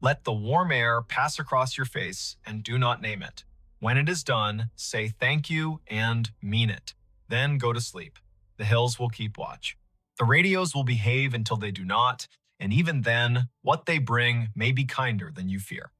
Let the warm air pass across your face and do not name it. When it is done, say thank you and mean it. Then go to sleep. The hills will keep watch. The radios will behave until they do not, and even then, what they bring may be kinder than you fear.